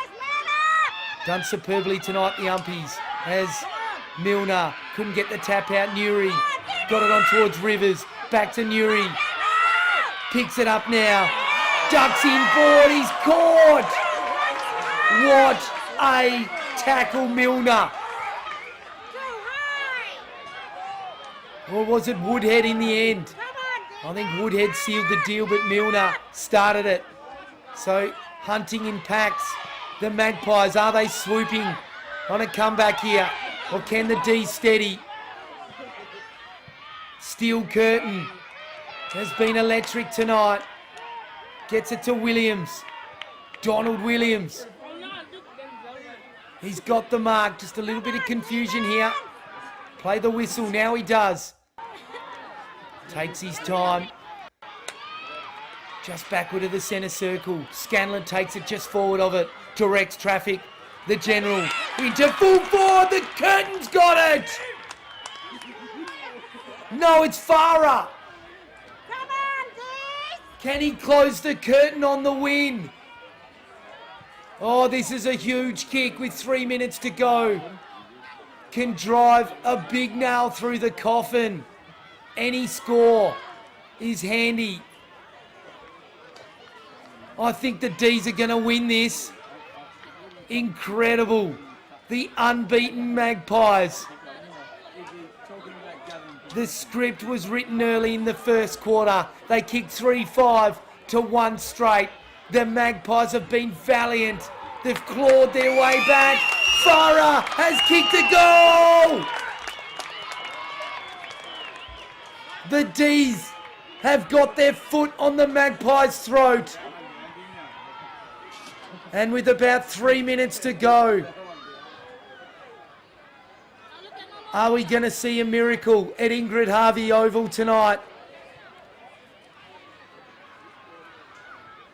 Done superbly tonight, the umpies. As Milner couldn't get the tap out. Newry got it on towards Rivers. Back to Newry. Picks it up now. Ducks inboard. He's caught. What a tackle, Milner. Or was it Woodhead in the end? I think Woodhead sealed the deal, but Milner started it. So hunting in packs. The Magpies, are they swooping on a comeback here? Or can the D steady? Steel Curtain has been electric tonight. Gets it to Williams. Donald Williams. He's got the mark. Just a little bit of confusion here. Play the whistle. Now he does. Takes his time. Just backward of the centre circle. Scanlon takes it just forward of it. Directs traffic. The General into full forward. The Curtain's got it. No, it's Farah. Come on, Dee! Can he close the curtain on the win? Oh, this is a huge kick with 3 minutes to go. Can drive a big nail through the coffin. Any score is handy. I think the D's are going to win this. Incredible. The unbeaten Magpies. The script was written early in the first quarter. They kicked 3-5 to 1 straight. The Magpies have been valiant. They've clawed their way back. Farah has kicked a goal. The D's have got their foot on the Magpies' throat. And with about 3 minutes to go, are we going to see a miracle at Ingrid Harvey Oval tonight?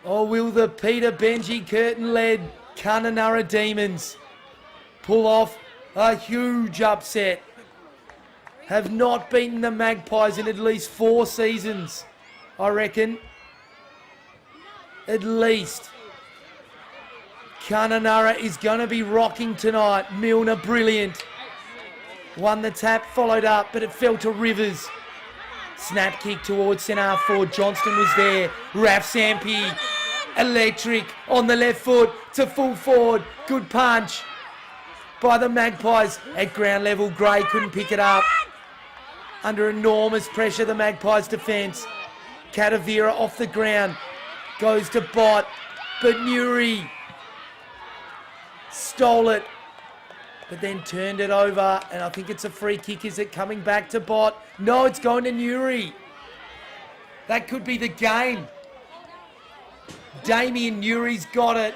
Or will the Peter Benji Curtin-led Kununurra Demons pull off a huge upset? Have not beaten the Magpies in at least 4 seasons, I reckon. At least. Kununurra is going to be rocking tonight. Milner, brilliant. Won the tap, followed up, but it fell to Rivers. Snap kick towards centre half forward. Johnston was there. Raf Sampi, electric on the left foot to full forward. Good punch by the Magpies at ground level. Gray couldn't pick it up. Under enormous pressure, the Magpies defence. Katavira off the ground. Goes to Bott, but Newry stole it, but then turned it over, and I think it's a free kick. Is it coming back to Bott? No, it's going to Newry. That could be the game. Damien Newry's got it.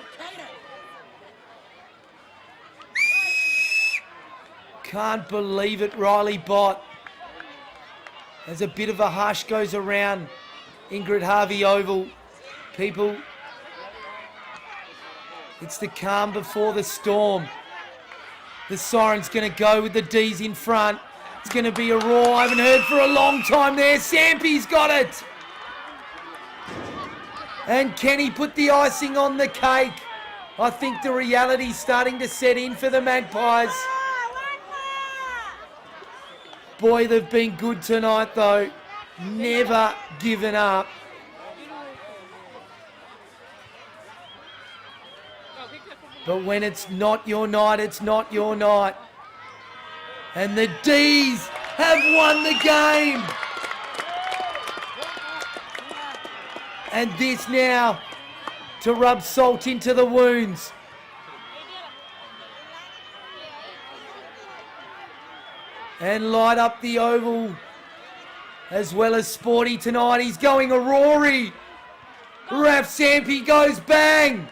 Can't believe it, Riley Bott. As a bit of a hush goes around Ingrid Harvey Oval. People, it's the calm before the storm. The siren's going to go with the D's in front. It's going to be a roar I haven't heard for a long time there. Sampi's got it. And can he put the icing on the cake? I think the reality's starting to set in for the Magpies. Boy, they've been good tonight though. Never given up. But when it's not your night, it's not your night. And the D's have won the game. And this now to rub salt into the wounds. And light up the oval as well as Sporty tonight. He's going a Rory. Raf Sampi goes bang.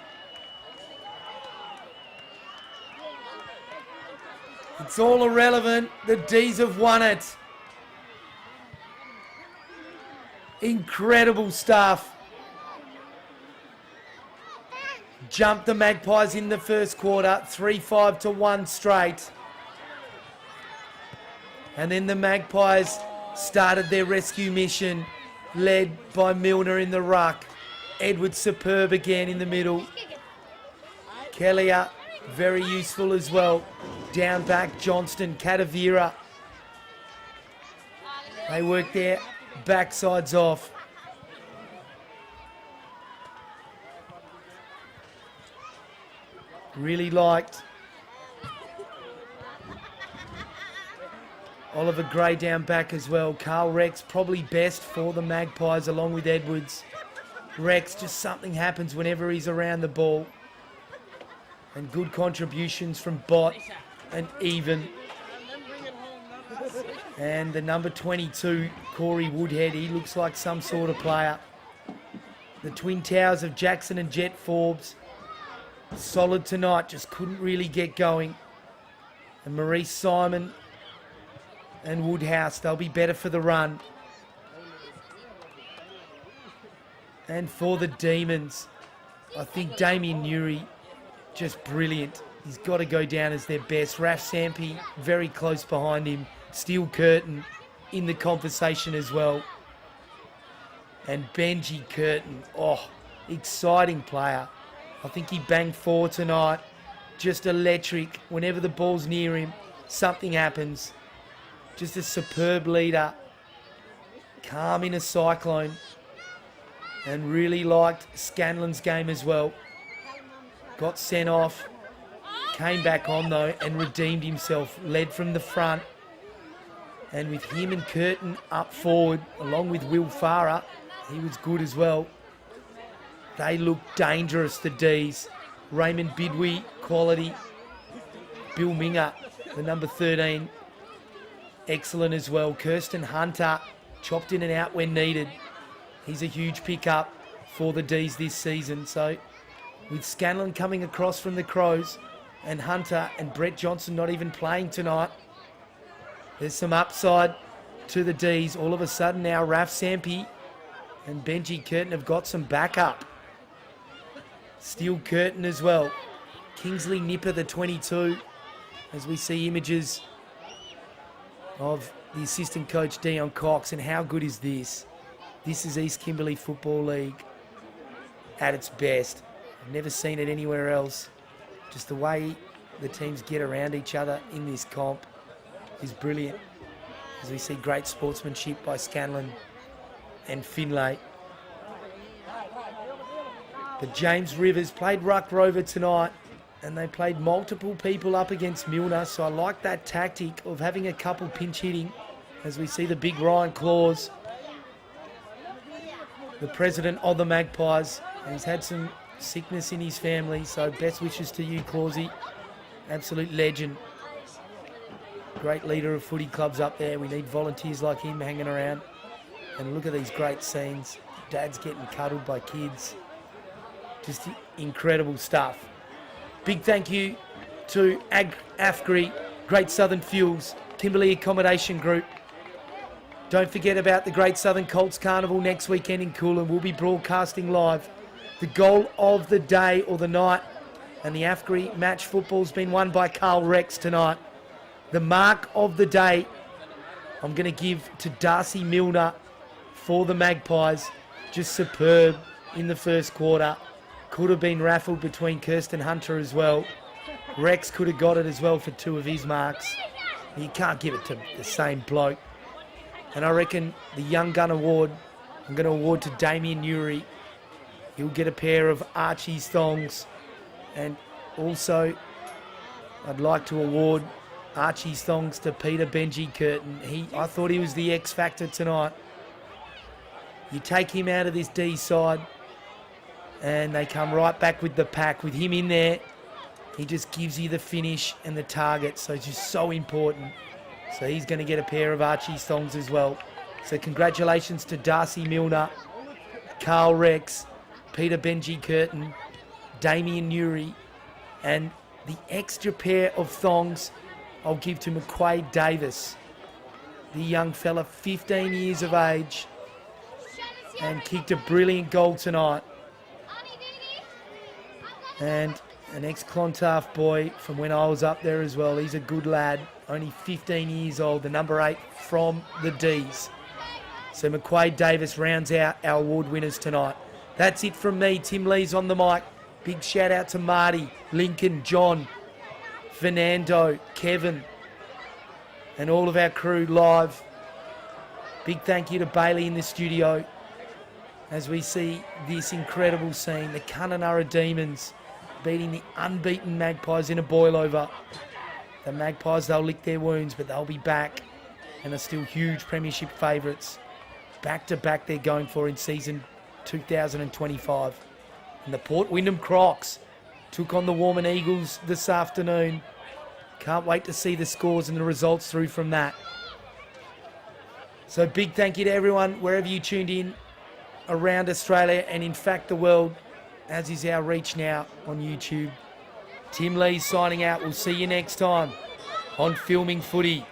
It's all irrelevant. The D's have won it. Incredible stuff. Jumped the Magpies in the first quarter. 3-5 to 1 straight. And then the Magpies started their rescue mission, led by Milner in the ruck. Edwards superb again in the middle. Kellier, very useful as well. Down back, Johnston, Katavira. They work their backsides off. Really liked Oliver Gray down back as well. Carl Rex probably best for the Magpies along with Edwards. Rex, just something happens whenever he's around the ball. And good contributions from Bott and Even. And the number 22, Corey Woodhead, he looks like some sort of player. The Twin Towers of Jackson and Jet Forbes, solid tonight, just couldn't really get going. And Maurice Simon and Woodhouse, they'll be better for the run. And for the Demons, I think Damien Newry, just brilliant. He's got to go down as their best. Raf Sampi, very close behind him. Steel Curtin in the conversation as well. And Benji Curtin, oh, exciting player. I think he banged 4 tonight. Just electric. Whenever the ball's near him, something happens. Just a superb leader. Calm in a cyclone. And really liked Scanlon's game as well. Got sent off. Came back on though and redeemed himself. Led from the front. And with him and Curtin up forward, along with Will Farah, he was good as well. They look dangerous, the Ds. Raymond Bidwee, quality. Bill Minger, the number 13, excellent as well. Kirsten Hunter, chopped in and out when needed. He's a huge pickup for the Ds this season. So with Scanlon coming across from the Crows and Hunter and Brett Johnson not even playing tonight, there's some upside to the Ds. All of a sudden now Raf Sampi and Benji Curtin have got some backup. Steel Curtin as well. Kingsley Nipper, the 22, as we see images of the assistant coach Dion Cox. And how good is this? This is East Kimberley Football League at its best. I've never seen it anywhere else. Just the way the teams get around each other in this comp is brilliant. As we see great sportsmanship by Scanlon and Finlay. But James Rivers played Ruck Rover tonight, and they played multiple people up against Milner, so I like that tactic of having a couple pinch hitting, as we see the big Ryan Claus, the president of the Magpies. He's had some sickness in his family, so best wishes to you, Clausy. Absolute legend. Great leader of footy clubs up there. We need volunteers like him hanging around. And look at these great scenes. Dads getting cuddled by kids. Just incredible stuff. Big thank you to AFGRI, Great Southern Fuels, Kimberley Accommodation Group. Don't forget about the Great Southern Colts Carnival next weekend in Coolum. We'll be broadcasting live. The goal of the day or the night, and the AFGRI match football's been won by Carl Rex tonight. The mark of the day, I'm going to give to Darcy Milner for the Magpies. Just superb in the first quarter. Could have been raffled between Kirsten Hunter as well. Rex could have got it as well for 2 of his marks. You can't give it to the same bloke. And I reckon the Young Gun Award, I'm going to award to Damien Newry. He'll get a pair of Archie's thongs. And also, I'd like to award Archie's thongs to Peter Benji Curtin. I thought he was the X factor tonight. You take him out of this D side, and they come right back with the pack. With him in there, he just gives you the finish and the target. So it's just so important. So he's going to get a pair of Archie's thongs as well. So congratulations to Darcy Milner, Carl Rex, Peter Benji Curtin, Damien Newry, and the extra pair of thongs I'll give to McQuaid Davis, the young fella, 15 years of age, and kicked a brilliant goal tonight. And an ex-Clontarf boy from when I was up there as well. He's a good lad, only 15 years old, the number 8 from the Ds. So McQuaid Davis rounds out our award winners tonight. That's it from me. Tim Lee's on the mic. Big shout out to Marty, Lincoln, John, Fernando, Kevin, and all of our crew live. Big thank you to Bailey in the studio as we see this incredible scene. The Kununurra Demons beating the unbeaten Magpies in a boil over. The Magpies, they'll lick their wounds, but they'll be back and are still huge premiership favourites. Back-to-back they're going for in season 2025. And the Port Wyndham Crocs took on the Warman Eagles this afternoon. Can't wait to see the scores and the results through from that. So big thank you to everyone, wherever you tuned in around Australia and in fact the world, as is our reach now on YouTube. Tim Lee signing out. We'll see you next time on Filming Footy.